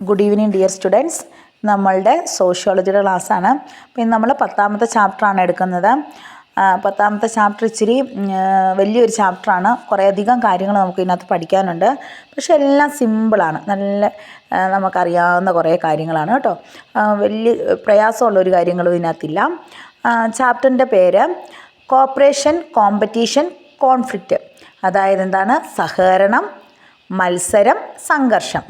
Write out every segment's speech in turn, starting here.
Good evening dear students. നമ്മളുടെ സോഷ്യോളജിയുടെ ക്ലാസ്സാണ്. പിന്നെ നമ്മൾ 10ാമത്തെ ചാപ്റ്ററാണ് എടുക്കുന്നത്. 10ാമത്തെ ചാപ്റ്റർ ഇച്ചിരി വലിയൊരു ചാപ്റ്ററാണ്. കുറേയധികം കാര്യങ്ങൾ നമുക്ക് ഇതിനകത്ത് പഠിക്കാനുണ്ട്. പക്ഷെ എല്ലാം സിമ്പിളാണ്. നല്ല നമുക്കറിയാവുന്ന കുറേ കാര്യങ്ങളാണ് കേട്ടോ. വലിയ പ്രയാസമുള്ളൊരു കാര്യങ്ങളും ഇതിനകത്തില്ല. ചാപ്റ്ററിൻ്റെ പേര് കോപ്പറേഷൻ, കോമ്പറ്റീഷൻ, കോൺഫ്ലിക്റ്റ്. അതായത് എന്താണ്? സഹകരണം, മത്സരം, സംഘർഷം.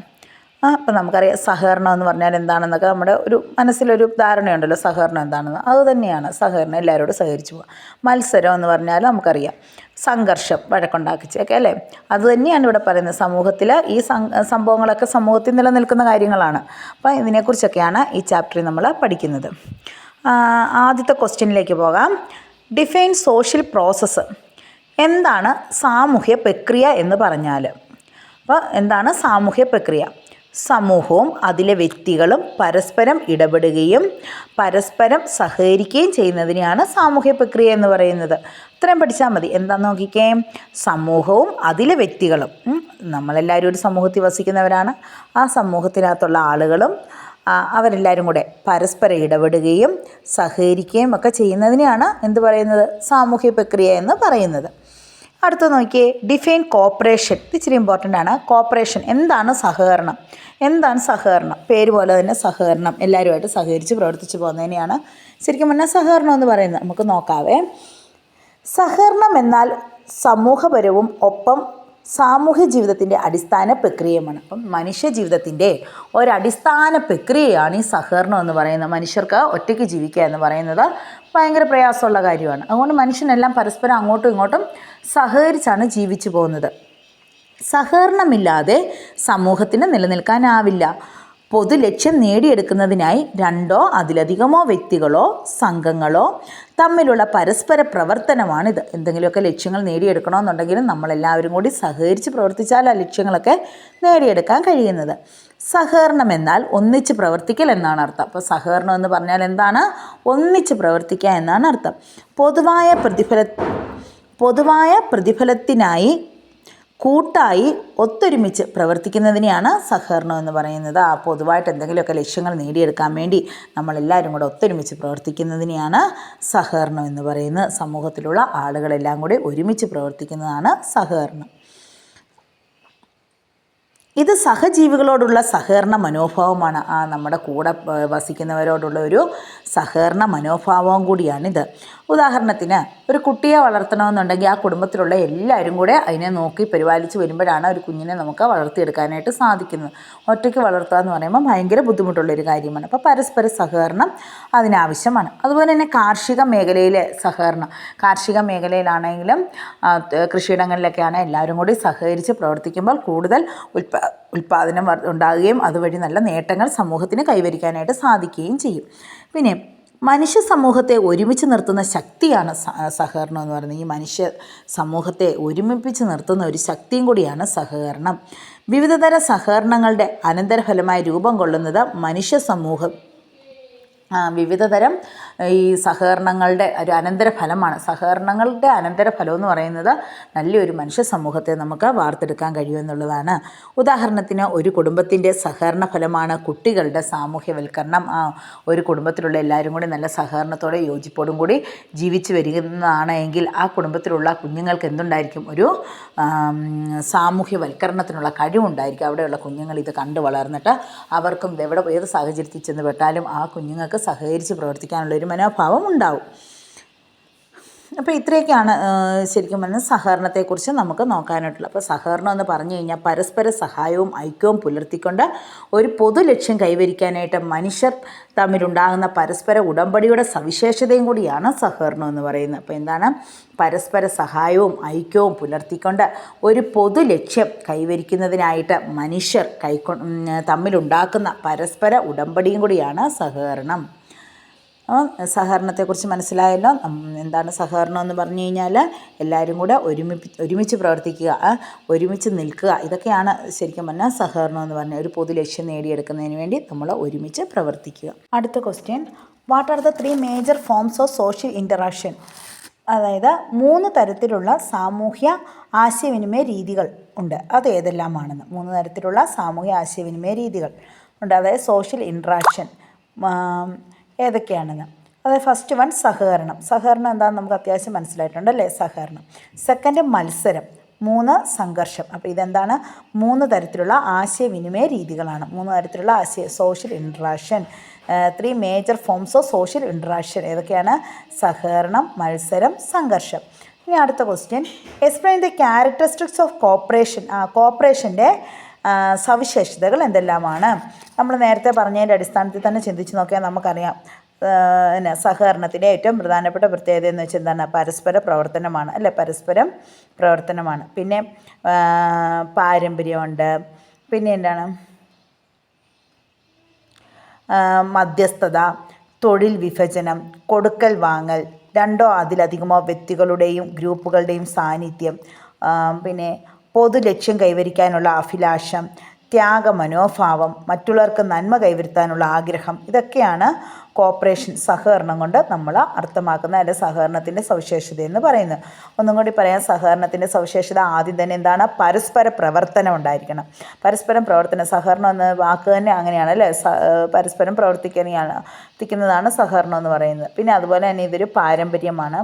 അപ്പം നമുക്കറിയാം സഹകരണം എന്ന് പറഞ്ഞാൽ എന്താണെന്നൊക്കെ നമ്മുടെ ഒരു മനസ്സിലൊരു ധാരണയുണ്ടല്ലോ. സഹകരണം എന്താണെന്ന്. അതുതന്നെയാണ് സഹകരണം. എല്ലാവരോടും സഹകരിച്ചു പോവുക. മത്സരം എന്ന് പറഞ്ഞാൽ നമുക്കറിയാം സംഘർഷം, വഴക്കുണ്ടാക്കിച്ചൊക്കെ അല്ലേ. അതുതന്നെയാണ് ഇവിടെ പറയുന്നത്. സമൂഹത്തിൽ ഈ സംഭവങ്ങളൊക്കെ സമൂഹത്തിൽ നിലനിൽക്കുന്ന കാര്യങ്ങളാണ്. അപ്പം ഇതിനെക്കുറിച്ചൊക്കെയാണ് ഈ ചാപ്റ്ററിൽ നമ്മൾ പഠിക്കുന്നത്. ആദ്യത്തെ ക്വസ്റ്റ്യനിലേക്ക് പോകാം. Define social process. എന്താണ് സാമൂഹ്യ പ്രക്രിയ എന്ന് പറഞ്ഞാൽ? അപ്പോൾ എന്താണ് സാമൂഹ്യ പ്രക്രിയ? സമൂഹവും അതിലെ വ്യക്തികളും പരസ്പരം ഇടപെടുകയും പരസ്പരം സഹകരിക്കുകയും ചെയ്യുന്നതിനെയാണ് സാമൂഹ്യ പ്രക്രിയ എന്ന് പറയുന്നത്. ഇത്രയും പഠിച്ചാൽ മതി. എന്താണെന്ന് നോക്കിക്കേ. സമൂഹവും അതിലെ വ്യക്തികളും, നമ്മളെല്ലാവരും ഒരു സമൂഹത്തിൽ വസിക്കുന്നവരാണ്. ആ സമൂഹത്തിനകത്തുള്ള ആളുകളും അവരെല്ലാവരും കൂടെ പരസ്പരം ഇടപെടുകയും സഹകരിക്കുകയും ഒക്കെ ചെയ്യുന്നതിനെയാണ് എന്ത് പറയുന്നത്? സാമൂഹ്യ പ്രക്രിയ എന്ന് പറയുന്നത്. അടുത്ത നോക്കിയേ. Define corporation. ഇത് ഇച്ചിരി ഇമ്പോർട്ടൻ്റ് ആണ്. കോപ്പറേഷൻ എന്താണ്? സഹകരണം. എന്താണ് സഹകരണം? പേര് പോലെ തന്നെ സഹകരണം, എല്ലാവരുമായിട്ട് സഹകരിച്ച് പ്രവർത്തിച്ച് പോകുന്നതിനെയാണ് ശരിക്കും പറഞ്ഞാൽ സഹകരണം എന്ന് പറയുന്നത്. നമുക്ക് നോക്കാവേ. സഹകരണം എന്നാൽ സമൂഹപരവും ഒപ്പം സാമൂഹ്യ ജീവിതത്തിൻ്റെ അടിസ്ഥാന പ്രക്രിയയുമാണ്. അപ്പം മനുഷ്യ ജീവിതത്തിൻ്റെ ഒരടിസ്ഥാന പ്രക്രിയയാണ് ഈ സഹകരണം എന്ന് പറയുന്നത്. മനുഷ്യർക്ക് ഒറ്റയ്ക്ക് ജീവിക്കുക എന്ന് പറയുന്നത് ഭയങ്കര പ്രയാസമുള്ള കാര്യമാണ്. അതുകൊണ്ട് മനുഷ്യനെല്ലാം പരസ്പരം അങ്ങോട്ടും ഇങ്ങോട്ടും സഹകരിച്ചാണ് ജീവിച്ചു പോകുന്നത്. സഹകരണമില്ലാതെ സമൂഹത്തിന് നിലനിൽക്കാനാവില്ല. പൊതു ലക്ഷ്യം നേടിയെടുക്കുന്നതിനായി രണ്ടോ അതിലധികമോ വ്യക്തികളോ സംഘങ്ങളോ തമ്മിലുള്ള പരസ്പര പ്രവർത്തനമാണിത്. എന്തെങ്കിലുമൊക്കെ ലക്ഷ്യങ്ങൾ നേടിയെടുക്കണമെന്നുണ്ടെങ്കിലും നമ്മളെല്ലാവരും കൂടി സഹകരിച്ച് പ്രവർത്തിച്ചാൽ ആ ലക്ഷ്യങ്ങളൊക്കെ നേടിയെടുക്കാൻ കഴിയുന്നത്. സഹകരണം എന്നാൽ ഒന്നിച്ച് പ്രവർത്തിക്കൽ എന്നാണ് അർത്ഥം. അപ്പോൾ സഹകരണം എന്ന് പറഞ്ഞാൽ എന്താണ്? ഒന്നിച്ച് പ്രവർത്തിക്കുക എന്നാണ് അർത്ഥം. പൊതുവായ പ്രതിഫലത്തിനായി കൂട്ടായി ഒത്തൊരുമിച്ച് പ്രവർത്തിക്കുന്നതിനെയാണ് സഹകരണം എന്ന് പറയുന്നത്. ആ പൊതുവായിട്ട് എന്തെങ്കിലുമൊക്കെ ലക്ഷ്യങ്ങൾ നേടിയെടുക്കാൻ വേണ്ടി നമ്മളെല്ലാവരും കൂടെ ഒത്തൊരുമിച്ച് പ്രവർത്തിക്കുന്നതിനെയാണ് സഹകരണം എന്ന് പറയുന്നത്. സമൂഹത്തിലുള്ള ആളുകളെല്ലാം കൂടി ഒരുമിച്ച് പ്രവർത്തിക്കുന്നതാണ് സഹകരണം. ഇത് സഹജീവികളോടുള്ള സഹകരണ മനോഭാവമാണ്. നമ്മുടെ കൂടെ വസിക്കുന്നവരോടുള്ള ഒരു സഹകരണ മനോഭാവവും കൂടിയാണിത്. ഉദാഹരണത്തിന് ഒരു കുട്ടിയെ വളർത്തണമെന്നുണ്ടെങ്കിൽ ആ കുടുംബത്തിലുള്ള എല്ലാവരും കൂടെ അതിനെ നോക്കി പരിപാലിച്ച് വരുമ്പോഴാണ് ഒരു കുഞ്ഞിനെ നമുക്ക് വളർത്തിയെടുക്കാനായിട്ട് സാധിക്കുന്നത്. ഒറ്റയ്ക്ക് വളർത്തുക എന്ന് പറയുമ്പോൾ ഭയങ്കര ബുദ്ധിമുട്ടുള്ളൊരു കാര്യമാണ്. അപ്പോൾ പരസ്പര സഹകരണം അതിനാവശ്യമാണ്. അതുപോലെ തന്നെ കാർഷിക മേഖലയിലെ സഹകരണം. കാർഷിക മേഖലയിലാണെങ്കിലും കൃഷിയിടങ്ങളിലൊക്കെയാണ് എല്ലാവരും കൂടി സഹകരിച്ച് പ്രവർത്തിക്കുമ്പോൾ കൂടുതൽ ഉൽപ്പാദനം ഉണ്ടാകുകയും അതുവഴി നല്ല നേട്ടങ്ങൾ സമൂഹത്തിന് കൈവരിക്കാനായിട്ട് സാധിക്കുകയും ചെയ്യും. പിന്നെ മനുഷ്യ സമൂഹത്തെ ഒരുമിച്ച് നിർത്തുന്ന ശക്തിയാണ് സഹകരണം എന്ന് പറയുന്നത്. ഈ മനുഷ്യ സമൂഹത്തെ ഒരുമിപ്പിച്ച് നിർത്തുന്ന ഒരു ശക്തിയും കൂടിയാണ് സഹകരണം. വിവിധതര സഹകരണങ്ങളുടെ അനന്തരഫലമായി രൂപം കൊള്ളുന്നത് മനുഷ്യ സമൂഹം. വിവിധതരം ഈ സഹകരണങ്ങളുടെ ഒരു അനന്തരഫലമാണ്. സഹകരണങ്ങളുടെ അനന്തരഫലം എന്ന് പറയുന്നത് നല്ലൊരു മനുഷ്യ സമൂഹത്തെ നമുക്ക് വാർത്തെടുക്കാൻ കഴിയുമെന്നുള്ളതാണ്. ഉദാഹരണത്തിന് ഒരു കുടുംബത്തിൻ്റെ സഹകരണ ഫലമാണ് കുട്ടികളുടെ സാമൂഹ്യവൽക്കരണം. ഒരു കുടുംബത്തിലുള്ള എല്ലാവരും കൂടി നല്ല സഹകരണത്തോടെ യോജിപ്പോടും കൂടി ജീവിച്ചു വരികയാണ് എങ്കിൽ ആ കുടുംബത്തിലുള്ള കുഞ്ഞുങ്ങൾക്ക് എന്തുണ്ടായിരിക്കും? ഒരു സാമൂഹ്യവൽക്കരണത്തിനുള്ള കഴിവുണ്ടായിരിക്കും. അവിടെയുള്ള കുഞ്ഞുങ്ങൾ ഇത് കണ്ടു വളർന്നിട്ട് അവർക്കും ഏത് സാഹചര്യത്തിൽ ചെന്ന് പെട്ടാലും ആ കുഞ്ഞുങ്ങൾക്ക് സഹകരിച്ച് പ്രവർത്തിക്കാനുള്ളൊരു മനോഭാവം ഉണ്ടാവും. അപ്പോൾ ഇത്രയൊക്കെയാണ് ശരിക്കും പറഞ്ഞാൽ സഹകരണത്തെക്കുറിച്ച് നമുക്ക് നോക്കാനായിട്ടുള്ളത്. അപ്പോൾ സഹകരണം എന്ന് പറഞ്ഞു കഴിഞ്ഞാൽ പരസ്പര സഹായവും ഐക്യവും പുലർത്തിക്കൊണ്ട് ഒരു പൊതു ലക്ഷ്യം കൈവരിക്കാനായിട്ട് മനുഷ്യർ തമ്മിലുണ്ടാകുന്ന പരസ്പര ഉടമ്പടിയുടെ സവിശേഷതയും കൂടിയാണ് സഹകരണം എന്ന് പറയുന്നത്. അപ്പോൾ എന്താണ്? പരസ്പര സഹായവും ഐക്യവും പുലർത്തിക്കൊണ്ട് ഒരു പൊതു ലക്ഷ്യം കൈവരിക്കുന്നതിനായിട്ട് മനുഷ്യർ തമ്മിലുണ്ടാക്കുന്ന പരസ്പര ഉടമ്പടിയും കൂടിയാണ് സഹകരണം. സഹകരണത്തെക്കുറിച്ച് മനസ്സിലായല്ലോ. എന്താണ് സഹകരണം എന്ന് പറഞ്ഞു കഴിഞ്ഞാൽ എല്ലാവരും കൂടെ ഒരുമിച്ച് പ്രവർത്തിക്കുക, ഒരുമിച്ച് നിൽക്കുക. ഇതൊക്കെയാണ് ശരിക്കും പറഞ്ഞാൽ സഹകരണം എന്ന് പറഞ്ഞാൽ. ഒരു പൊതു ലക്ഷ്യം നേടിയെടുക്കുന്നതിന് വേണ്ടി നമ്മൾ ഒരുമിച്ച് പ്രവർത്തിക്കുക. അടുത്ത question. What are the 3 major forms of social interaction? അതായത് 3 തരത്തിലുള്ള സാമൂഹ്യ ആശയവിനിമയ രീതികൾ ഉണ്ട്. അത് ഏതെല്ലാമാണെന്ന്. 3 തരത്തിലുള്ള സാമൂഹ്യ ആശയവിനിമയ രീതികൾ ഉണ്ട്. അതായത് സോഷ്യൽ ഇൻട്രാക്ഷൻ ഏതൊക്കെയാണെന്ന്. അതായത് ഫസ്റ്റ് വൺ സഹകരണം. സഹകരണം എന്താണെന്ന് നമുക്ക് അത്യാവശ്യം മനസ്സിലായിട്ടുണ്ട് അല്ലേ? സഹകരണം. സെക്കൻഡ് മത്സരം. 3 സംഘർഷം. അപ്പോൾ ഇതെന്താണ്? 3 തരത്തിലുള്ള ആശയവിനിമയ രീതികളാണ്. 3 തരത്തിലുള്ള social interaction. 3 major forms of social interaction. ഏതൊക്കെയാണ്? സഹകരണം, മത്സരം, സംഘർഷം. ഇനി അടുത്ത question, explain the characteristics of cooperation. കോപ്പറേഷൻ്റെ സവിശേഷതകൾ എന്തെല്ലാമാണ്? നമ്മൾ നേരത്തെ പറഞ്ഞതിൻ്റെ അടിസ്ഥാനത്തിൽ തന്നെ ചിന്തിച്ച് നോക്കിയാൽ നമുക്കറിയാം. സഹകരണത്തിൻ്റെ ഏറ്റവും പ്രധാനപ്പെട്ട പ്രത്യേകത എന്ന് വെച്ചാൽ എന്താണ്? പരസ്പര പ്രവർത്തനമാണ് അല്ലേ? പരസ്പരം പ്രവർത്തനമാണ്. പിന്നെ പാരമ്പര്യമുണ്ട്. പിന്നെ എന്താണ്? മധ്യസ്ഥത, തൊഴിൽ വിഭജനം, കൊടുക്കൽ വാങ്ങൽ, 2 അതിലധികമോ വ്യക്തികളുടെയും ഗ്രൂപ്പുകളുടെയും സാന്നിധ്യം, പിന്നെ പൊതു ലക്ഷ്യം കൈവരിക്കാനുള്ള അഭിലാഷം, ത്യാഗമനോഭാവം, മറ്റുള്ളവർക്ക് നന്മ കൈവരുത്താനുള്ള ആഗ്രഹം. ഇതൊക്കെയാണ് കോപ്പറേഷൻ, സഹകരണം കൊണ്ട് നമ്മൾ അർത്ഥമാക്കുന്ന അല്ലെങ്കിൽ സഹകരണത്തിൻ്റെ സവിശേഷത എന്ന് പറയുന്നത്. ഒന്നും കൂടി പറയാം. സഹകരണത്തിൻ്റെ സവിശേഷത ആദ്യം തന്നെ എന്താണ്? പരസ്പര പ്രവർത്തനം ഉണ്ടായിരിക്കണം. പരസ്പരം പ്രവർത്തനം. സഹകരണം എന്ന വാക്ക് തന്നെ അങ്ങനെയാണ് അല്ലേ? പരസ്പരം പ്രവർത്തിക്കുന്നതാണ് സഹകരണം എന്ന് പറയുന്നത്. പിന്നെ അതുപോലെ തന്നെ ഇതൊരു പാരമ്പര്യമാണ്.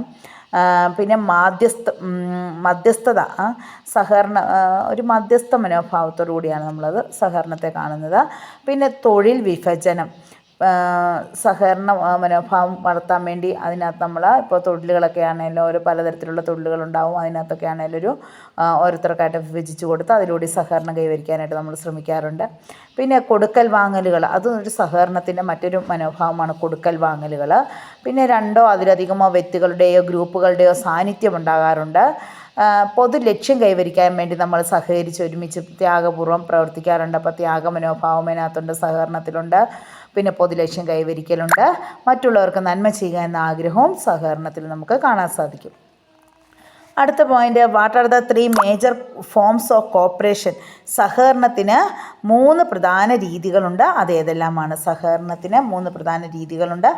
പിന്നെ മധ്യസ്ഥത. ഒരു മധ്യസ്ഥ മനോഭാവത്തോടു കൂടിയാണ് നമ്മളത് സഹകരണത്തെ കാണുന്നത്. പിന്നെ തൊഴിൽ വിഭജനം. സഹകരണ മനോഭാവം വളർത്താൻ വേണ്ടി അതിനകത്ത് നമ്മൾ ഇപ്പോൾ തൊഴിലുകളൊക്കെ ആണെങ്കിലും ഓരോ പലതരത്തിലുള്ള തൊഴിലുകളുണ്ടാവും. അതിനകത്തൊക്കെ ആണെങ്കിലും ഓരോരുത്തർക്കായിട്ട് വിഭജിച്ച് കൊടുത്ത് അതിലൂടെ സഹകരണം കൈവരിക്കാനായിട്ട് നമ്മൾ ശ്രമിക്കാറുണ്ട്. പിന്നെ കൊടുക്കൽ വാങ്ങലുകൾ. അതും ഒരു സഹകരണത്തിൻ്റെ മറ്റൊരു മനോഭാവമാണ്, കൊടുക്കൽ വാങ്ങലുകൾ. പിന്നെ 2 അതിലധികമോ വ്യക്തികളുടെയോ ഗ്രൂപ്പുകളുടെയോ സാന്നിധ്യം ഉണ്ടാകാറുണ്ട്. പൊതു ലക്ഷ്യം കൈവരിക്കാൻ വേണ്ടി നമ്മൾ സഹകരിച്ച് ഒരുമിച്ച് ത്യാഗപൂർവ്വം പ്രവർത്തിക്കാറുണ്ട്. അപ്പോൾ ത്യാഗമനോഭാവം അതിനകത്തുണ്ട്, സഹകരണത്തിലുണ്ട്. പിന്നെ പൊതു ലക്ഷ്യം കൈവരിക്കലുണ്ട്. മറ്റുള്ളവർക്ക് നന്മ ചെയ്യുക എന്ന ആഗ്രഹവും സഹകരണത്തിൽ നമുക്ക് കാണാൻ സാധിക്കും. അടുത്ത point, what are the 3 major forms of cooperation? സഹകരണത്തിന് 3 പ്രധാന രീതികളുണ്ട്. അതേതെല്ലാമാണ്? സഹകരണത്തിന് 3 പ്രധാന രീതികളുണ്ട്.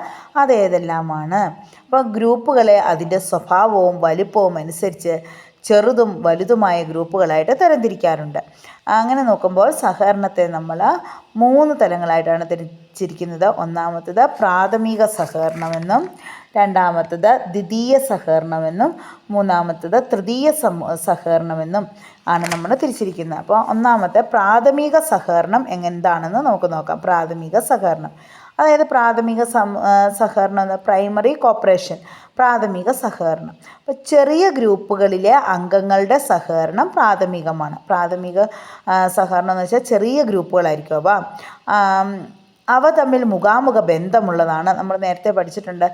അതേതെല്ലാമാണ്? അപ്പോൾ ഗ്രൂപ്പുകളെ അതിൻ്റെ സ്വഭാവവും വലുപ്പവും അനുസരിച്ച് ചെറുതും വലുതുമായ ഗ്രൂപ്പുകളായിട്ട് തരംതിരിക്കാറുണ്ട്. അങ്ങനെ നോക്കുമ്പോൾ സഹകരണത്തെ നമ്മൾ 3 തലങ്ങളായിട്ടാണ് തിരിച്ചിരിക്കുന്നത്. ഒന്നാമത്തേത് പ്രാഥമിക സഹകരണമെന്നും, രണ്ടാമത്തേത് ദ്വിതീയ സഹകരണമെന്നും, മൂന്നാമത്തേത് തൃതീയ സഹകരണമെന്നും ആണ് നമ്മൾ തിരിച്ചിരിക്കുന്നത്. അപ്പോൾ ഒന്നാമത്തെ പ്രാഥമിക സഹകരണം എന്താണെന്ന് നമുക്ക് നോക്കാം. പ്രാഥമിക സഹകരണം, അതായത് പ്രാഥമിക സഹകരണം എന്ന പ്രൈമറി കോപ്പറേഷൻ, പ്രാഥമിക സഹകരണം. അപ്പോൾ ചെറിയ ഗ്രൂപ്പുകളിലെ അംഗങ്ങളുടെ സഹകരണം പ്രാഥമികമാണ്. പ്രാഥമിക സഹകരണം എന്ന് വെച്ചാൽ ചെറിയ ഗ്രൂപ്പുകളായിരിക്കും. അപ്പോൾ അവ തമ്മിൽ മുഖാമുഖ ബന്ധമുള്ളതാണ്. നമ്മൾ നേരത്തെ പഠിച്ചിട്ടുണ്ട്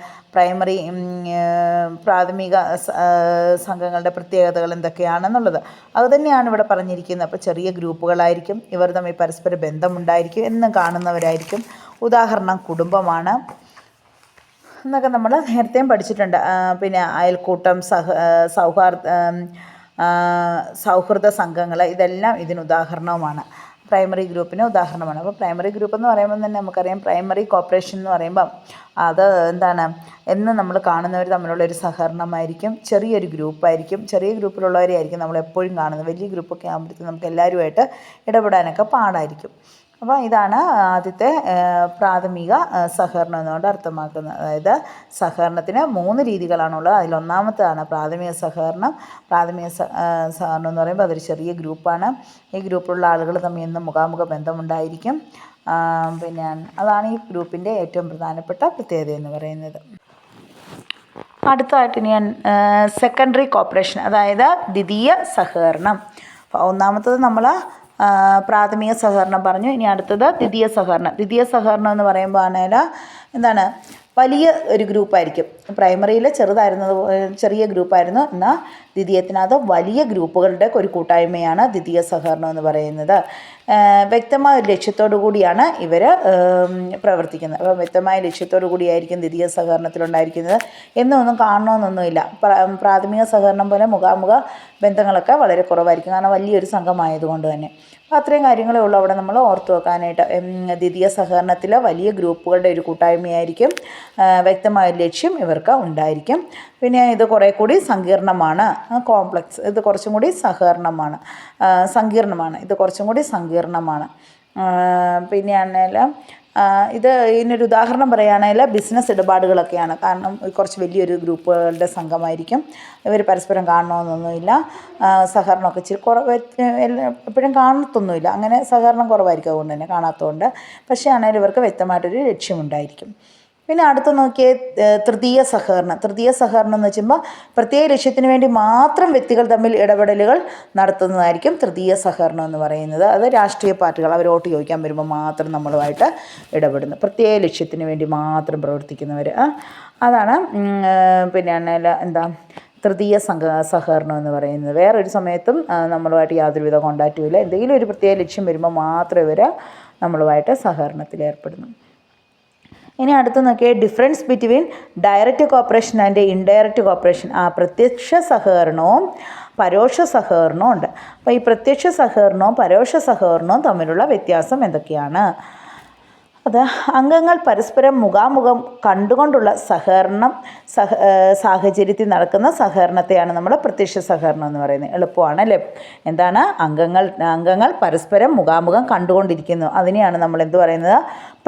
പ്രാഥമിക സംഘങ്ങളുടെ പ്രത്യേകതകൾ എന്തൊക്കെയാണെന്നുള്ളത്. അതുതന്നെയാണ് ഇവിടെ പറഞ്ഞിരിക്കുന്നത്. അപ്പോൾ ചെറിയ ഗ്രൂപ്പുകളായിരിക്കും, ഇവർ തമ്മിൽ പരസ്പര ബന്ധമുണ്ടായിരിക്കും, എന്നും കാണുന്നവരായിരിക്കും. ഉദാഹരണം കുടുംബമാണ് എന്നൊക്കെ നമ്മൾ നേരത്തെയും പഠിച്ചിട്ടുണ്ട്. പിന്നെ അയൽക്കൂട്ടം, സൗഹൃദ സംഘങ്ങൾ, ഇതെല്ലാം ഇതിന് ഉദാഹരണവുമാണ്. പ്രൈമറി ഗ്രൂപ്പിന് ഉദാഹരണമാണ്. അപ്പോൾ പ്രൈമറി ഗ്രൂപ്പ് എന്ന് പറയുമ്പോൾ തന്നെ നമുക്കറിയാം, പ്രൈമറി കോപ്പറേഷൻ എന്ന് പറയുമ്പം അത് എന്താണ്, എന്ന് നമ്മൾ കാണുന്നവർ തമ്മിലുള്ളൊരു സഹകരണമായിരിക്കും. ചെറിയൊരു ഗ്രൂപ്പായിരിക്കും. ചെറിയ ഗ്രൂപ്പിലുള്ളവരെ ആയിരിക്കും നമ്മൾ എപ്പോഴും കാണുന്നത്. വലിയ ഗ്രൂപ്പൊക്കെ ആകുമ്പോഴത്തേക്കും നമുക്ക് എല്ലാവരുമായിട്ട് ഇടപെടാനൊക്കെ പാടായിരിക്കും. അപ്പോൾ ഇതാണ് ആദ്യത്തെ പ്രാഥമിക സഹകരണം എന്നുകൊണ്ട് അർത്ഥമാക്കുന്നത്. അതായത് സഹകരണത്തിന് 3 രീതികളാണുള്ളത്. അതിലൊന്നാമത്തേതാണ് പ്രാഥമിക സഹകരണം. പ്രാഥമിക സഹകരണം എന്ന് പറയുമ്പോൾ അതൊരു ചെറിയ ഗ്രൂപ്പാണ്. ഈ ഗ്രൂപ്പിലുള്ള ആളുകൾ തമ്മിൽ എന്നും മുഖാമുഖ ബന്ധമുണ്ടായിരിക്കും. പിന്നെ അതാണ് ഈ ഗ്രൂപ്പിൻ്റെ ഏറ്റവും പ്രധാനപ്പെട്ട പ്രത്യേകത എന്ന് പറയുന്നത്. അടുത്തതായിട്ട് ഞാൻ സെക്കൻഡറി കോപ്പറേഷൻ, അതായത് ദ്വിതീയ സഹകരണം. ഒന്നാമത്തത് നമ്മൾ പ്രാഥമിക സഹകരണം പറഞ്ഞു. ഇനി അടുത്തത് ദ്വിതീയ സഹകരണം. ദ്വിതീയ സഹകരണം എന്ന് പറയുമ്പോൾ എന്താണ്, വലിയ ഒരു ഗ്രൂപ്പായിരിക്കും. പ്രൈമറിയിൽ ചെറിയ ഗ്രൂപ്പായിരുന്നു. എന്നാൽ ദ്വിതീയത്തിനകത്ത് വലിയ ഗ്രൂപ്പുകളുടെ ഒരു കൂട്ടായ്മയാണ് ദ്വിതീയ സഹകരണം എന്ന് പറയുന്നത്. വ്യക്തമായ ഒരു ലക്ഷ്യത്തോടു കൂടിയാണ് ഇവർ പ്രവർത്തിക്കുന്നത്. അപ്പോൾ വ്യക്തമായ ലക്ഷ്യത്തോടു കൂടിയായിരിക്കും ദ്വിതീയ സഹകരണത്തിലുണ്ടായിരിക്കുന്നത്. എന്നൊന്നും കാണണമെന്നൊന്നുമില്ല. പ്രാഥമിക സഹകരണം പോലെ മുഖാമുഖ ബന്ധങ്ങളൊക്കെ വളരെ കുറവായിരിക്കും, കാരണം വലിയൊരു സംഘമായതുകൊണ്ട് തന്നെ. അപ്പോൾ അത്രയും കാര്യങ്ങളേ ഉള്ളൂ അവിടെ നമ്മൾ ഓർത്തു വെക്കാനായിട്ട്. ദ്വിതീയ സഹകരണത്തിൽ വലിയ ഗ്രൂപ്പുകളുടെ ഒരു കൂട്ടായ്മയായിരിക്കും. വ്യക്തമായ ലക്ഷ്യം ഇവർക്ക് ഉണ്ടായിരിക്കും. പിന്നെ ഇത് കുറേ കൂടി സങ്കീർണമാണ്, കോംപ്ലക്സ്. ഇത് കുറച്ചും കൂടി സങ്കീർണമാണ്. ഇത് കുറച്ചും കൂടി സങ്കീർണമാണ്. പിന്നെയാണെങ്കിൽ ഇത് ഇതിനൊരു ഉദാഹരണം പറയുകയാണെങ്കിൽ ബിസിനസ് ഇടപാടുകളൊക്കെയാണ്. കാരണം കുറച്ച് വലിയൊരു ഗ്രൂപ്പുകളുടെ സംഘമായിരിക്കും. ഇവർ പരസ്പരം കാണണമെന്നൊന്നുമില്ല. സഹകരണമൊക്കെ ഇച്ചിരി കുറവ്, എപ്പോഴും കാണത്തൊന്നുമില്ല. അങ്ങനെ സഹകരണം കുറവായിരിക്കും. അതുകൊണ്ട് തന്നെ കാണാത്തതുകൊണ്ട്. പക്ഷേ ആണെങ്കിലും ഇവർക്ക് വ്യക്തമായിട്ടൊരു ലക്ഷ്യമുണ്ടായിരിക്കും. പിന്നെ അടുത്ത് നോക്കിയേ, തൃതീയ സഹകരണം. തൃതീയ സഹകരണം എന്ന് വെച്ചുമ്പോൾ പ്രത്യേക ലക്ഷ്യത്തിന് വേണ്ടി മാത്രം വ്യക്തികൾ തമ്മിൽ ഇടപെടലുകൾ നടത്തുന്നതായിരിക്കും തൃതീയ സഹകരണം എന്ന് പറയുന്നത്. അത് രാഷ്ട്രീയ പാർട്ടികൾ അവർ വോട്ട് ചോദിക്കാൻ വരുമ്പോൾ മാത്രം നമ്മളുമായിട്ട് ഇടപെടുന്നു. പ്രത്യേക ലക്ഷ്യത്തിന് വേണ്ടി മാത്രം പ്രവർത്തിക്കുന്നവർ, അതാണ് പിന്നെ എന്താ തൃതീയ സഹകരണം എന്ന് പറയുന്നത്. വേറൊരു സമയത്തും നമ്മളുമായിട്ട് യാതൊരുവിധ കോണ്ടാക്റ്റും ഇല്ല. എന്തെങ്കിലും ഒരു പ്രത്യേക ലക്ഷ്യം വരുമ്പോൾ മാത്രം ഇവർ നമ്മളുമായിട്ട് സഹകരണത്തിൽ ഏർപ്പെടുന്നു. ഇനി അടുത്ത് നോക്കിയാൽ difference between direct cooperation and indirect corporation. പ്രത്യക്ഷ സഹകരണവും പരോക്ഷ സഹകരണവും ഉണ്ട്. അപ്പോൾ ഈ പ്രത്യക്ഷ സഹകരണവും പരോക്ഷ സഹകരണവും തമ്മിലുള്ള വ്യത്യാസം എന്തൊക്കെയാണ്? അത് അംഗങ്ങൾ പരസ്പരം മുഖാമുഖം കണ്ടുകൊണ്ടുള്ള സാഹചര്യത്തിൽ നടക്കുന്ന സഹകരണത്തെയാണ് നമ്മൾ പ്രത്യക്ഷ സഹകരണം എന്ന് പറയുന്നത്. എളുപ്പമാണ് അല്ലേ? എന്താണ്? അംഗങ്ങൾ പരസ്പരം മുഖാമുഖം കണ്ടുകൊണ്ടിരിക്കുന്നു. അതിനെയാണ് നമ്മൾ എന്ത് പറയുന്നത്?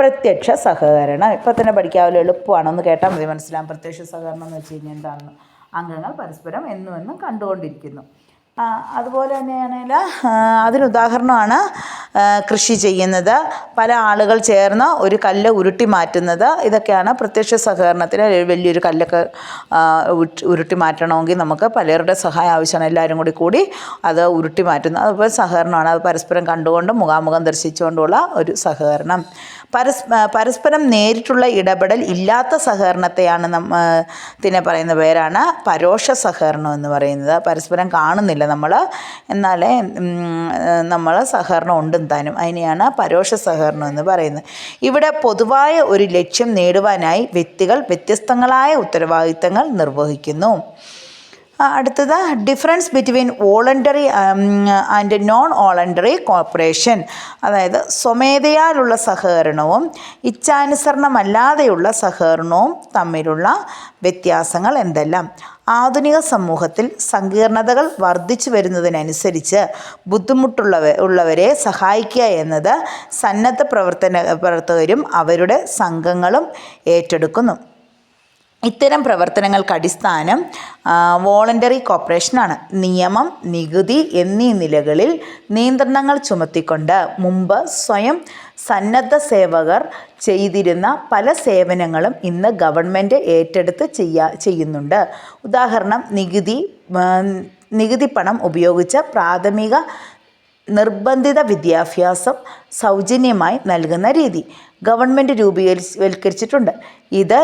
പ്രത്യക്ഷ സഹകരണം. ഇപ്പം തന്നെ പഠിക്കാമല്ലോ, എളുപ്പമാണ്. ഒന്ന് കേട്ടാൽ മതി, മനസ്സിലാവും. പ്രത്യക്ഷ സഹകരണം എന്ന് വെച്ച് കഴിഞ്ഞാൽ എന്താണെന്ന്. അംഗങ്ങൾ പരസ്പരം എന്നും കണ്ടുകൊണ്ടിരിക്കുന്നു. അതുപോലെ തന്നെയാണെങ്കിൽ അതിനുദാഹരണമാണ് കൃഷി ചെയ്യുന്നത്, പല ആളുകൾ ചേർന്ന് ഒരു കല്ല് ഉരുട്ടി മാറ്റുന്നത്. ഇതൊക്കെയാണ് പ്രത്യക്ഷ സഹകരണത്തിന്. വലിയൊരു കല്ലൊക്കെ ഉരുട്ടി മാറ്റണമെങ്കിൽ നമുക്ക് പലരുടെ സഹായം ആവശ്യമാണ്. എല്ലാവരും കൂടി അത് ഉരുട്ടി മാറ്റുന്നത്. അതുപോലെ സഹകരണമാണ്. അത് പരസ്പരം കണ്ടുകൊണ്ടും മുഖാമുഖം ദർശിച്ചുകൊണ്ടുള്ള ഒരു സഹകരണം. പരസ്പരം നേരിട്ടുള്ള ഇടപെടൽ ഇല്ലാത്ത സഹകരണത്തെയാണ് ഇതിനെ പറയുന്ന പേരാണ് പരോക്ഷ സഹകരണം എന്ന് പറയുന്നത്. പരസ്പരം കാണുന്നില്ല നമ്മൾ, എന്നാലേ നമ്മൾ സഹകരണം ഉണ്ടും താനും. അതിനെയാണ് പരോക്ഷ സഹകരണം എന്ന് പറയുന്നത്. ഇവിടെ പൊതുവായ ഒരു ലക്ഷ്യം നേടുവാനായി വ്യക്തികൾ വ്യത്യസ്തങ്ങളായ ഉത്തരവാദിത്തങ്ങൾ നിർവഹിക്കുന്നു. അടുത്തത് difference between voluntary and non voluntary corporation. അതായത് സ്വമേധയാലുള്ള സഹകരണവും ഇച്ഛാനുസരണമല്ലാതെയുള്ള സഹകരണവും തമ്മിലുള്ള വ്യത്യാസങ്ങൾ എന്തെല്ലാം? ആധുനിക സമൂഹത്തിൽ സങ്കീർണതകൾ വർദ്ധിച്ചു വരുന്നതിനനുസരിച്ച് ഉള്ളവരെ സഹായിക്കുക എന്നത് സന്നദ്ധ പ്രവർത്തകരും അവരുടെ സംഘങ്ങളും ഏറ്റെടുക്കുന്നു. ഇത്തരം പ്രവർത്തനങ്ങൾക്ക് അടിസ്ഥാനം വോളണ്ടറി കോപ്പറേഷനാണ്. നിയമം, നികുതി എന്നീ നിലകളിൽ നിയന്ത്രണങ്ങൾ ചുമത്തിക്കൊണ്ട് മുമ്പ് സ്വയം സന്നദ്ധ സേവകർ ചെയ്തിരുന്ന പല സേവനങ്ങളും ഇന്ന് ഗവൺമെൻറ് ഏറ്റെടുത്ത് ചെയ്യുന്നുണ്ട്. ഉദാഹരണം, നികുതി പണം ഉപയോഗിച്ച് പ്രാഥമിക നിർബന്ധിത വിദ്യാഭ്യാസം സൗജന്യമായി നൽകുന്ന രീതി ഗവൺമെൻറ് രൂപീകരിച്ചിട്ടുണ്ട്. ഇത്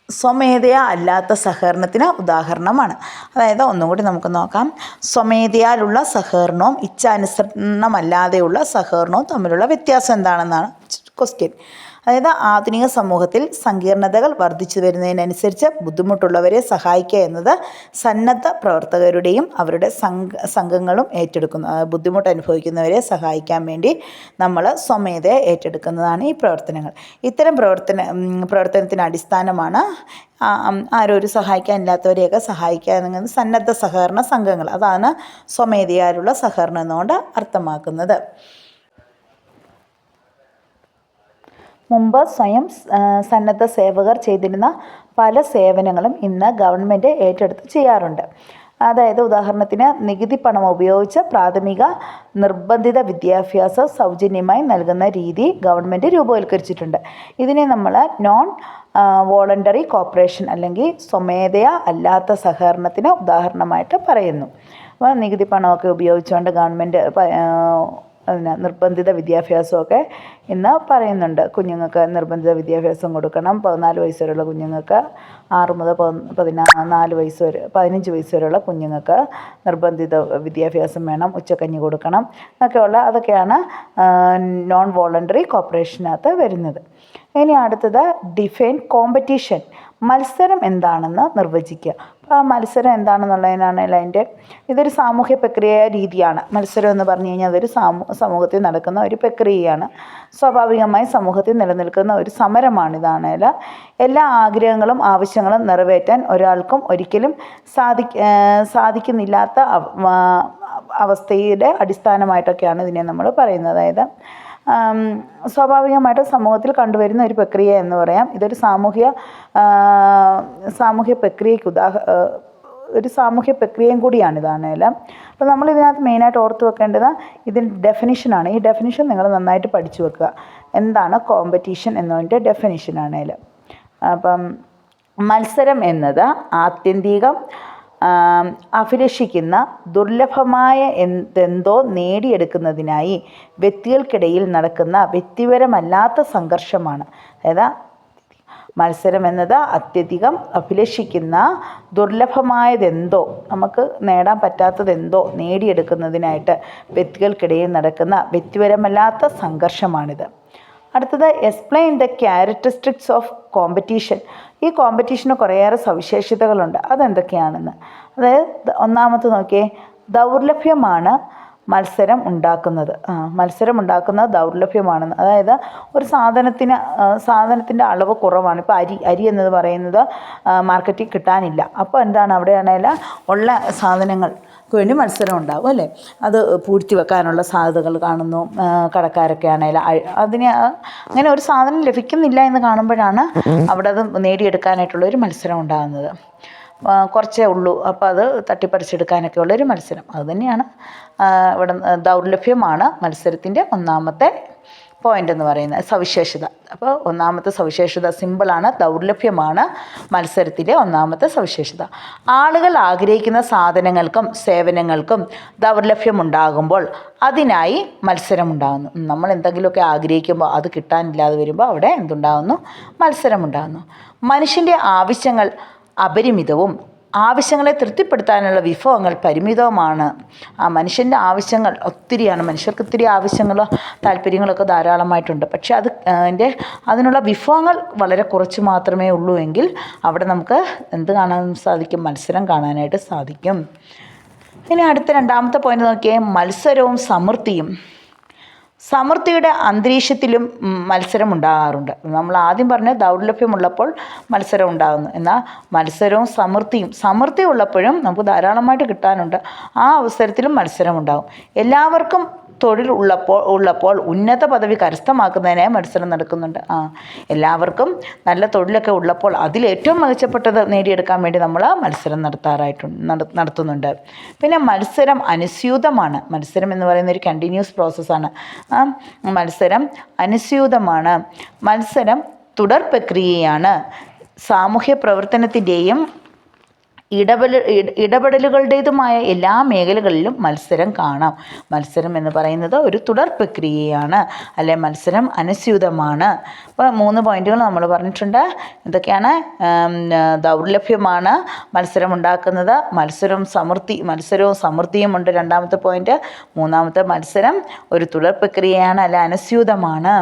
സ്വമേധയാ അല്ലാത്ത സഹകരണത്തിന് ഉദാഹരണമാണ്. അതായത് ഒന്നുകൂടി നമുക്ക് നോക്കാം. സ്വമേധയാലുള്ള സഹകരണവും ഇച്ഛാനുസരണമല്ലാതെയുള്ള സഹകരണവും തമ്മിലുള്ള വ്യത്യാസം എന്താണെന്നാണ് ക്വസ്റ്റ്യൻ. അതായത് ആധുനിക സമൂഹത്തിൽ സങ്കീർണതകൾ വർദ്ധിച്ചു വരുന്നതിനനുസരിച്ച് ബുദ്ധിമുട്ടുള്ളവരെ സഹായിക്കുക എന്നത് സന്നദ്ധ പ്രവർത്തകരുടെയും അവരുടെ സംഘങ്ങളും ഏറ്റെടുക്കുന്നു. ബുദ്ധിമുട്ട് അനുഭവിക്കുന്നവരെ സഹായിക്കാൻ വേണ്ടി നമ്മൾ സ്വമേധയ ഏറ്റെടുക്കുന്നതാണ് ഈ പ്രവർത്തനങ്ങൾ. ഇത്തരം പ്രവർത്തനത്തിന് അടിസ്ഥാനമാണ് ആരോരും സഹായിക്കാനില്ലാത്തവരെയൊക്കെ സഹായിക്കുക എന്നത് സന്നദ്ധ സഹകരണ സംഘങ്ങൾ. അതാണ് സ്വമേധയാലുള്ള സഹകരണം എന്നുകൊണ്ട് അർത്ഥമാക്കുന്നത്. മുമ്പ് സ്വയം സന്നദ്ധ സേവകർ ചെയ്തിരുന്ന പല സേവനങ്ങളും ഇന്ന് ഗവൺമെൻറ് ഏറ്റെടുത്ത് ചെയ്യാറുണ്ട്. അതായത് ഉദാഹരണത്തിന് നികുതി പണം ഉപയോഗിച്ച് പ്രാഥമിക നിർബന്ധിത വിദ്യാഭ്യാസം സൗജന്യമായി നൽകുന്ന രീതി ഗവൺമെൻറ് രൂപവൽക്കരിച്ചിട്ടുണ്ട്. ഇതിനെ നമ്മൾ നോൺ വോളണ്ടറി കോപ്പറേഷൻ അല്ലെങ്കിൽ സ്വമേധയാ അല്ലാത്ത സഹകരണത്തിന് ഉദാഹരണമായിട്ട് പറയുന്നു. അപ്പോൾ നികുതി പണമൊക്കെ ഉപയോഗിച്ചുകൊണ്ട് ഗവൺമെൻറ് നിർബന്ധിത വിദ്യാഭ്യാസമൊക്കെ ഇന്ന് പറയുന്നുണ്ട്. കുഞ്ഞുങ്ങൾക്ക് നിർബന്ധിത വിദ്യാഭ്യാസം കൊടുക്കണം. 14 വയസ്സ് വരെയുള്ള കുഞ്ഞുങ്ങൾക്ക്, 6 മുതൽ 14 വയസ്സ് വരെ 15 വയസ്സ് വരെയുള്ള കുഞ്ഞുങ്ങൾക്ക് നിർബന്ധിത വിദ്യാഭ്യാസം വേണം, ഉച്ചക്കഞ്ഞി കൊടുക്കണം അതൊക്കെയാണ് നോൺ വോളണ്ടറി കോപ്പറേഷനകത്ത് വരുന്നത്. ഇനി അടുത്തത് ഡിഫൈൻ കോമ്പറ്റീഷൻ. മത്സരം എന്താണെന്ന് നിർവചിക്കുക. അപ്പോൾ ആ മത്സരം എന്താണെന്നുള്ളതിനാണെങ്കിൽ ഇതൊരു സാമൂഹ്യ പ്രക്രിയ രീതിയാണ്. മത്സരം എന്ന് പറഞ്ഞു കഴിഞ്ഞാൽ അതൊരു സമൂഹത്തിൽ നടക്കുന്ന ഒരു പ്രക്രിയയാണ്. സ്വാഭാവികമായി സമൂഹത്തിൽ നിലനിൽക്കുന്ന ഒരു സമരമാണിതാണെങ്കിൽ എല്ലാ ആഗ്രഹങ്ങളും ആവശ്യങ്ങളും നിറവേറ്റാൻ ഒരാൾക്കും ഒരിക്കലും സാധിക്കുന്നില്ലാത്ത അവസ്ഥയുടെ അടിസ്ഥാനമായിട്ടൊക്കെയാണ് ഇതിനെ നമ്മൾ പറയുന്നത്. അതായത് സ്വാഭാവികമായിട്ടും സമൂഹത്തിൽ കണ്ടുവരുന്ന ഒരു പ്രക്രിയ എന്ന് പറയാം. ഇതൊരു സാമൂഹ്യ പ്രക്രിയയ്ക്ക് ഒരു സാമൂഹ്യ പ്രക്രിയയും കൂടിയാണിതാണെല്ലാം. അപ്പോൾ നമ്മളിതിനകത്ത് മെയിനായിട്ട് ഓർത്ത് വെക്കേണ്ടത് ഇതിൻ്റെ ഡെഫിനിഷനാണ്. ഈ ഡെഫിനിഷൻ നിങ്ങൾ നന്നായിട്ട് പഠിച്ചു വെക്കുക. എന്താണ് കോമ്പറ്റീഷൻ എന്നതിൻ്റെ ഡെഫിനിഷനാണേൽ. അപ്പം മത്സരം എന്നത് ആത്യന്തികം അഭിലഷിക്കുന്ന ദുർലഭമായ എന്തെന്തോ നേടിയെടുക്കുന്നതിനായി വ്യക്തികൾക്കിടയിൽ നടക്കുന്ന വ്യക്തിപരമല്ലാത്ത സംഘർഷമാണ്. അതായത് മത്സരം എന്നത് അത്യധികം അഭിലഷിക്കുന്ന ദുർലഭമായതെന്തോ, നമുക്ക് നേടാൻ പറ്റാത്തതെന്തോ നേടിയെടുക്കുന്നതിനായിട്ട് വ്യക്തികൾക്കിടയിൽ നടക്കുന്ന വ്യക്തിപരമല്ലാത്ത സംഘർഷമാണിത്. അടുത്തത് explain the characteristics of competition. ഈ കോമ്പറ്റീഷന് കുറേയേറെ സവിശേഷതകളുണ്ട്. അതെന്തൊക്കെയാണെന്ന്. അതായത് ഒന്നാമത്തെ നോക്കിയേ, ദൗർലഭ്യമാണ് മത്സരം ഉണ്ടാക്കുന്നത് ദൗർലഭ്യമാണെന്ന്. അതായത് ഒരു സാധനത്തിൻ്റെ അളവ് കുറവാണ്. ഇപ്പോൾ അരി എന്നത് പറയുന്നത് മാർക്കറ്റിൽ കിട്ടാനില്ല. അപ്പോൾ എന്താണ്, അവിടെയാണെങ്കിൽ ഉള്ള സാധനങ്ങൾക്ക് വേണ്ടി മത്സരം ഉണ്ടാകും അല്ലേ. അത് പൂഴ്ത്തി വെക്കാനുള്ള സാധ്യതകൾ കാണുന്നു. കടക്കാരൊക്കെ ആണെങ്കിലും അങ്ങനെ ഒരു സാധനം ലഭിക്കുന്നില്ല എന്ന് കാണുമ്പോഴാണ് അവിടെ അത് നേടിയെടുക്കാനായിട്ടുള്ളൊരു മത്സരം ഉണ്ടാകുന്നത്. കുറച്ചേ ഉള്ളൂ, അപ്പോൾ അത് തട്ടിപ്പറിച്ചെടുക്കാനൊക്കെ ഉള്ളൊരു മത്സരം. അതുതന്നെയാണ് ഇവിടെ ദൗർലഭ്യമാണ് മത്സരത്തിൻ്റെ ഒന്നാമത്തെ പോയിൻ്റ് എന്ന് പറയുന്നത്, സവിശേഷത. അപ്പോൾ ഒന്നാമത്തെ സവിശേഷത സിമ്പിളാണ്, ദൗർലഭ്യമാണ് മത്സരത്തിലെ ഒന്നാമത്തെ സവിശേഷത. ആളുകൾ ആഗ്രഹിക്കുന്ന സാധനങ്ങൾക്കും സേവനങ്ങൾക്കും ദൗർലഭ്യമുണ്ടാകുമ്പോൾ അതിനായി മത്സരമുണ്ടാകുന്നു. നമ്മൾ എന്തെങ്കിലുമൊക്കെ ആഗ്രഹിക്കുമ്പോൾ അത് കിട്ടാനില്ലാതെ വരുമ്പോൾ അവിടെ എന്തുണ്ടാകുന്നു, മത്സരമുണ്ടാകുന്നു. മനുഷ്യൻ്റെ ആവശ്യങ്ങൾ അപരിമിതവും ആവശ്യങ്ങളെ തൃപ്തിപ്പെടുത്താനുള്ള വിഭവങ്ങൾ പരിമിതവുമാണ്. മനുഷ്യൻ്റെ ആവശ്യങ്ങൾ ഒത്തിരിയാണ്. മനുഷ്യർക്ക് ഒത്തിരി ആവശ്യങ്ങളോ താല്പര്യങ്ങളൊക്കെ ധാരാളമായിട്ടുണ്ട്. പക്ഷേ അതിനുള്ള വിഭവങ്ങൾ വളരെ കുറച്ച് മാത്രമേ ഉള്ളൂ എങ്കിൽ അവിടെ നമുക്ക് എന്ത് കാണാൻ സാധിക്കും, മത്സരം കാണാനായിട്ട് സാധിക്കും. ഇനി അടുത്ത രണ്ടാമത്തെ പോയിന്റ് നോക്കിയേ, മത്സരവും സമൃദ്ധിയും. സമൃദ്ധിയുടെ അന്തരീക്ഷത്തിലും മത്സരം ഉണ്ടാകാറുണ്ട്. നമ്മൾ ആദ്യം പറഞ്ഞ ദൗർലഭ്യമുള്ളപ്പോൾ മത്സരം ഉണ്ടാകുന്നു. എന്നാൽ മത്സരവും സമൃദ്ധി ഉള്ളപ്പോഴും നമുക്ക് ധാരാളമായിട്ട് കിട്ടാനുണ്ട്. ആ അവസരത്തിലും മത്സരം ഉണ്ടാകും. എല്ലാവർക്കും തൊഴിൽ ഉള്ളപ്പോൾ ഉന്നത പദവി കരസ്ഥമാക്കുന്നതിനായി മത്സരം നടക്കുന്നുണ്ട്. എല്ലാവർക്കും നല്ല തൊഴിലൊക്കെ ഉള്ളപ്പോൾ അതിലേറ്റവും മികച്ചപ്പെട്ടത് നേടിയെടുക്കാൻ വേണ്ടി നമ്മൾ മത്സരം നടത്തുന്നുണ്ട്. പിന്നെ മത്സരം അനുസ്യൂതമാണ്. മത്സരം എന്ന് പറയുന്ന ഒരു കണ്ടിന്യൂസ് പ്രോസസ്സാണ്. മത്സരം അനുസ്യൂതമാണ്. മത്സരം തുടർ പ്രക്രിയയാണ്. സാമൂഹ്യ പ്രവർത്തനത്തിൻ്റെയും ഇടപെടലുകളുടേതുമായ എല്ലാ മേഖലകളിലും മത്സരം കാണാം. മത്സരം എന്ന് പറയുന്നത് ഒരു തുടർ പ്രക്രിയയാണ്, അല്ലെ മത്സരം അനുസ്യൂതമാണ്. അപ്പോൾ 3 പോയിന്റുകൾ നമ്മൾ പറഞ്ഞിട്ടുണ്ട്. എന്തൊക്കെയാണ്? ദൗർലഭ്യമാണ് മത്സരം ഉണ്ടാക്കുന്നത്, മത്സരവും സമൃദ്ധിയും ഉണ്ട് രണ്ടാമത്തെ പോയിന്റ്. മൂന്നാമത്തെ മത്സരം ഒരു തുടർ പ്രക്രിയയാണ്, അല്ല അനുസ്യൂതമാണ്.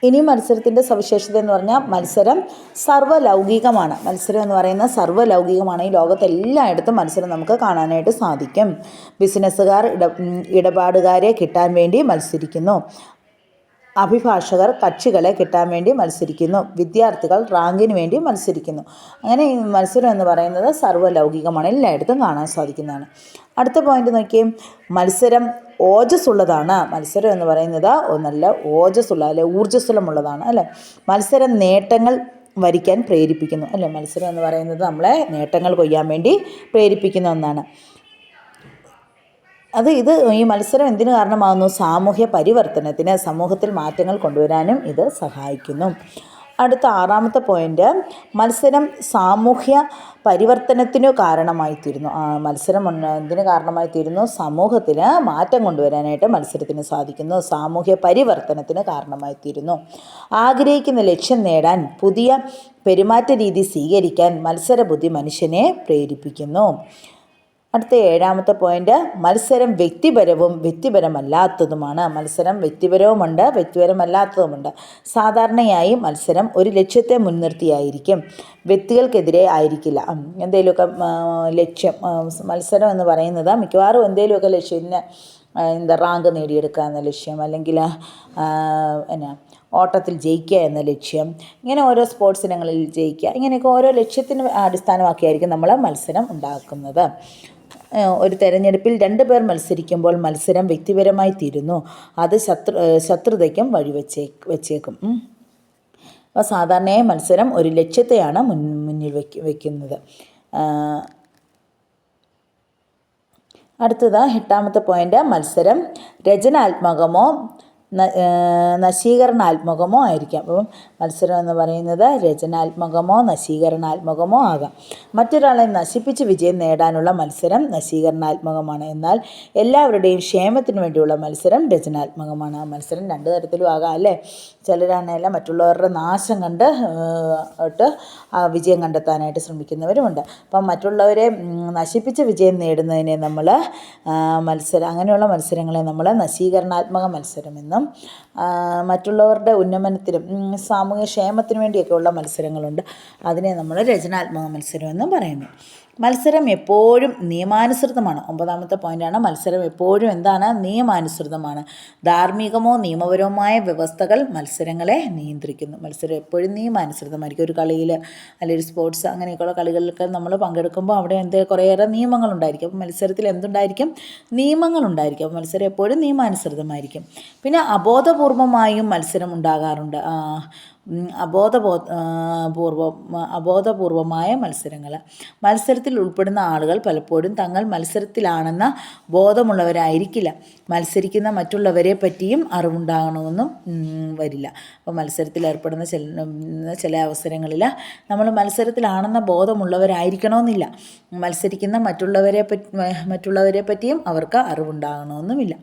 ഇനി മത്സരത്തിൻ്റെ സവിശേഷത എന്ന് പറഞ്ഞാൽ മത്സരം സർവ്വലൗകികമാണ്. മത്സരം എന്ന് പറയുന്നത് സർവ്വലൗകികമാണ്. ഈ ലോകത്തെല്ലായിടത്തും മത്സരം നമുക്ക് കാണാനായിട്ട് സാധിക്കും. ബിസിനസ്സുകാർ ഇടപാടുകാരെ കിട്ടാൻ വേണ്ടി മത്സരിക്കുന്നു. അഭിഭാഷകർ കക്ഷികളെ കിട്ടാൻ വേണ്ടി മത്സരിക്കുന്നു. വിദ്യാർത്ഥികൾ റാങ്കിന് വേണ്ടി മത്സരിക്കുന്നു. അങ്ങനെ ഈ മത്സരം എന്ന് പറയുന്നത് സർവ്വലൗകികമാണ്, എല്ലായിടത്തും കാണാൻ സാധിക്കുന്നതാണ്. അടുത്ത പോയിന്റ് നോക്കിയേ, മത്സരം ഓജസ്സുള്ളതാണ്. മത്സരം എന്ന് പറയുന്നത് നല്ല ഓജസ്സുള്ള അല്ലെ ഊർജ്ജസ്വലമുള്ളതാണ് അല്ലേ. മത്സരം നേട്ടങ്ങൾ വരിക്കാൻ പ്രേരിപ്പിക്കുന്നു അല്ലേ. മത്സരം എന്ന് പറയുന്നത് നമ്മളെ നേട്ടങ്ങൾ കൊയ്യാൻ വേണ്ടി പ്രേരിപ്പിക്കുന്ന ഒന്നാണ്. ഈ മത്സരം എന്തിനു കാരണമാകുന്നു? സാമൂഹ്യ പരിവർത്തനത്തിന്, സമൂഹത്തിൽ മാറ്റങ്ങൾ കൊണ്ടുവരാനും ഇത് സഹായിക്കുന്നു. അടുത്ത 6ാമത്തെ പോയിന്റ്, മത്സരം സാമൂഹ്യ പരിവർത്തനത്തിനു കാരണമായിത്തീരുന്നു. മത്സരം എന്തിനു കാരണമായിത്തീരുന്നു? സമൂഹത്തിന് മാറ്റം കൊണ്ടുവരാനായിട്ട് മത്സരത്തിന് സാധിക്കുന്നു. സാമൂഹ്യ പരിവർത്തനത്തിന് കാരണമായിത്തീരുന്നു. ആഗ്രഹിക്കുന്ന ലക്ഷ്യം നേടാൻ പുതിയ പെരുമാറ്റ രീതി സ്വീകരിക്കാൻ മത്സരബുദ്ധി മനുഷ്യനെ പ്രേരിപ്പിക്കുന്നു. അടുത്ത 7ാമത്തെ പോയിന്റ്, മത്സരം വ്യക്തിപരവും വ്യക്തിപരമല്ലാത്തതുമാണ്. മത്സരം വ്യക്തിപരവുമുണ്ട് വ്യക്തിപരമല്ലാത്തതുമുണ്ട്. സാധാരണയായി മത്സരം ഒരു ലക്ഷ്യത്തെ മുൻനിർത്തിയായിരിക്കും, വ്യക്തികൾക്കെതിരെ ആയിരിക്കില്ല. എന്തെങ്കിലുമൊക്കെ ലക്ഷ്യം, മത്സരം എന്ന് പറയുന്നത് മിക്കവാറും എന്തെങ്കിലുമൊക്കെ ലക്ഷ്യത്തിന് റാങ്ക് നേടിയെടുക്കുക എന്ന ലക്ഷ്യം, അല്ലെങ്കിൽ ഓട്ടത്തിൽ ജയിക്കുക എന്ന ലക്ഷ്യം, ഇങ്ങനെ ഓരോ സ്പോർട്സ് ഇനങ്ങളിൽ ജയിക്കുക, ഇങ്ങനെയൊക്കെ ഓരോ ലക്ഷ്യത്തിന് അടിസ്ഥാനമാക്കിയായിരിക്കും നമ്മൾ മത്സരം ഉണ്ടാക്കുന്നത്. ഒരു തെരഞ്ഞെടുപ്പിൽ 2 പേർ മത്സരിക്കുമ്പോൾ മത്സരം വ്യക്തിപരമായി തീരുന്നു. അത് ശത്രുതയ്ക്കും വച്ചേക്കും. അപ്പോൾ സാധാരണയായി മത്സരം ഒരു ലക്ഷ്യത്തെയാണ് മുന്നിൽ വയ്ക്കുന്നത്. അടുത്തത് 8ാമത്തെ പോയിൻ്റ്, മത്സരം രചനാത്മകമോ നശീകരണാത്മകമോ ആയിരിക്കാം. അപ്പം മത്സരം എന്ന് പറയുന്നത് രചനാത്മകമോ നശീകരണാത്മകമോ ആകാം. മറ്റൊരാളെ നശിപ്പിച്ച് വിജയം നേടാനുള്ള മത്സരം നശീകരണാത്മകമാണ്. എന്നാൽ എല്ലാവരുടെയും ക്ഷേമത്തിന് വേണ്ടിയുള്ള മത്സരം രചനാത്മകമാണ്. ആ മത്സരം 2 തരത്തിലും ആകാം അല്ലേ. ചിലരാണെല്ലാം മറ്റുള്ളവരുടെ നാശം കണ്ട് വിജയം കണ്ടെത്താനായിട്ട് ശ്രമിക്കുന്നവരുമുണ്ട്. അപ്പം മറ്റുള്ളവരെ നശിപ്പിച്ച് വിജയം നേടുന്നതിനെ നമ്മൾ അങ്ങനെയുള്ള മത്സരങ്ങളെ നമ്മൾ നശീകരണാത്മക മത്സരമെന്നും മറ്റുള്ളവരുടെ ഉന്നമനത്തിനും സാമൂഹ്യ ക്ഷേമത്തിനു വേണ്ടിയൊക്കെയുള്ള മത്സരങ്ങളുണ്ട്, അതിനെ നമ്മൾ രചനാത്മക മത്സരമെന്നും പറയുന്നു. മത്സരം എപ്പോഴും നിയമാനുസൃതമാണ്. 9ാമത്തെ പോയിൻ്റാണ്, മത്സരം എപ്പോഴും എന്താണ്? നിയമാനുസൃതമാണ്. ധാർമ്മികമോ നിയമപരവുമായ വ്യവസ്ഥകൾ മത്സരങ്ങളെ നിയന്ത്രിക്കുന്നു. മത്സരം എപ്പോഴും നിയമാനുസൃതമായിരിക്കും. ഒരു കളിയിൽ അല്ലെങ്കിൽ ഒരു സ്പോർട്സ് അങ്ങനെയൊക്കെയുള്ള കളികളിലൊക്കെ നമ്മൾ പങ്കെടുക്കുമ്പോൾ അവിടെ കുറേയേറെ നിയമങ്ങളുണ്ടായിരിക്കും. അപ്പോൾ മത്സരത്തിൽ എന്തുണ്ടായിരിക്കും? നിയമങ്ങളുണ്ടായിരിക്കും. അപ്പോൾ മത്സരം എപ്പോഴും നിയമാനുസൃതമായിരിക്കും. പിന്നെ അബോധപൂർവമായും മത്സരം ഉണ്ടാകാറുണ്ട്. അബോധപൂർവമായ മത്സരത്തിൽ ഉൾപ്പെടുന്ന ആളുകൾ പലപ്പോഴും തങ്ങൾ മത്സരത്തിലാണെന്ന ബോധമുള്ളവരായിരിക്കില്ല. മത്സരിക്കുന്ന മറ്റുള്ളവരെ പറ്റിയും അറിവുണ്ടാകണമെന്നും വരില്ല. അപ്പോൾ മത്സരത്തിൽ ഏർപ്പെടുന്ന ചില അവസരങ്ങളിൽ നമ്മൾ മത്സരത്തിലാണെന്ന ബോധമുള്ളവരായിരിക്കണമെന്നില്ല. മത്സരിക്കുന്ന മറ്റുള്ളവരെ പറ്റിയും അവർക്ക് അറിവുണ്ടാകണമെന്നുമില്ല.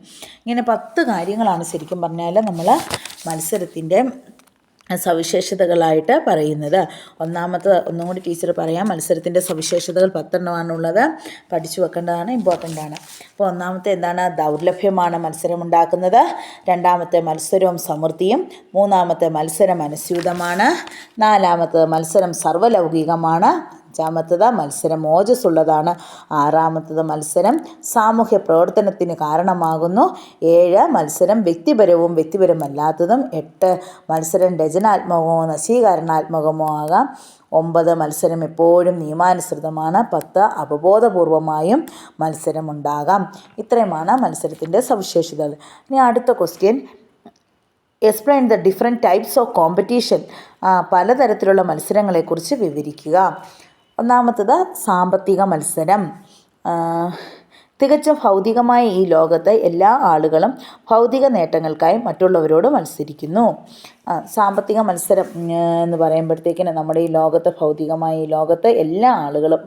ഇങ്ങനെ 10 കാര്യങ്ങളാണ് ശരിക്കും പറഞ്ഞാൽ നമ്മൾ മത്സരത്തിൻ്റെ സവിശേഷതകളായിട്ട് പറയുന്നത്. ഒന്നും കൂടി ടീച്ചർ പറയാം. മത്സരത്തിൻ്റെ സവിശേഷതകൾ 10 എണ്ണമാണുള്ളത്. പഠിച്ചു വെക്കേണ്ടതാണ്, ഇമ്പോർട്ടൻ്റ് ആണ്. അപ്പോൾ ഒന്നാമത്തെ എന്താണ്? ദൗർലഭ്യമാണ് മത്സരം ഉണ്ടാക്കുന്നത്. 2ാമത്തെ മത്സരവും സമൃദ്ധിയും. 3ാമത്തെ മത്സരം അനുസ്യൂതമാണ്. 4ാമത്തെ മത്സരം സർവ്വലൗകികമാണ്. 5ാമത്തത് മത്സരം ഓജസ്സുള്ളതാണ്. 6ാമത്തത് മത്സരം സാമൂഹ്യ പ്രവർത്തനത്തിന് കാരണമാകുന്നു. 7 മത്സരം വ്യക്തിപരവും വ്യക്തിപരമല്ലാത്തതും. 8 മത്സരം രചനാത്മകമോ നശീകരണാത്മകമോ ആകാം. 9 മത്സരം എപ്പോഴും നിയമാനുസൃതമാണ്. 10 അവബോധപൂർവമായും മത്സരമുണ്ടാകാം. ഇത്രയുമാണ് മത്സരത്തിൻ്റെ സവിശേഷതകൾ. ഇനി അടുത്ത question, explain the different types of competition. പലതരത്തിലുള്ള മത്സരങ്ങളെക്കുറിച്ച് വിവരിക്കുക. ഒന്നാമത്തത് സാമ്പത്തിക മത്സരം. തികച്ചും ഭൗതികമായ ഈ ലോകത്ത് എല്ലാ ആളുകളും ഭൗതിക നേട്ടങ്ങൾക്കായി മറ്റുള്ളവരോട് മത്സരിക്കുന്നു. സാമ്പത്തിക മത്സരം എന്ന് പറയുമ്പോഴത്തേക്കിന് നമ്മുടെ ഈ ലോകത്ത് ഭൗതികമായ ഈ ലോകത്ത് എല്ലാ ആളുകളും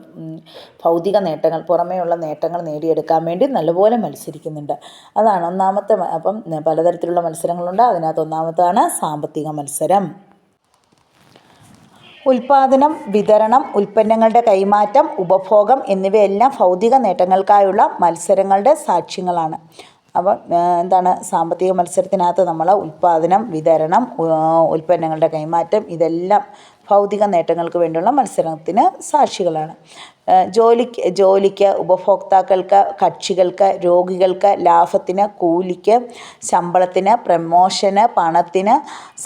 ഭൗതിക നേട്ടങ്ങൾ, പുറമേയുള്ള നേട്ടങ്ങൾ നേടിയെടുക്കാൻ വേണ്ടി നല്ലപോലെ മത്സരിക്കുന്നുണ്ട്. അതാണ് ഒന്നാമത്തെ. അപ്പം പലതരത്തിലുള്ള മത്സരങ്ങളുണ്ട്. അതിനകത്ത് ഒന്നാമത്താണ് സാമ്പത്തിക മത്സരം. ഉൽപാദനം, വിതരണം, ഉൽപ്പന്നങ്ങളുടെ കൈമാറ്റം, ഉപഭോഗം എന്നിവയെല്ലാം ഭൗതിക നേട്ടങ്ങൾക്കായുള്ള മത്സരങ്ങളുടെ സാക്ഷ്യങ്ങളാണ്. അപ്പം എന്താണ് സാമ്പത്തിക മത്സരത്തിനകത്ത് നമ്മൾ ഉൽപാദനം, വിതരണം, ഉൽപ്പന്നങ്ങളുടെ കൈമാറ്റം ഇതെല്ലാം ഭൗതിക നേട്ടങ്ങൾക്ക് വേണ്ടിയുള്ള മത്സരത്തിന് സാക്ഷികളാണ്. ജോലിക്ക്, ഉപഭോക്താക്കൾക്ക്, കക്ഷികൾക്ക്, രോഗികൾക്ക്, ലാഭത്തിന്, കൂലിക്ക്, ശമ്പളത്തിന്, പ്രമോഷന്, പണത്തിന്,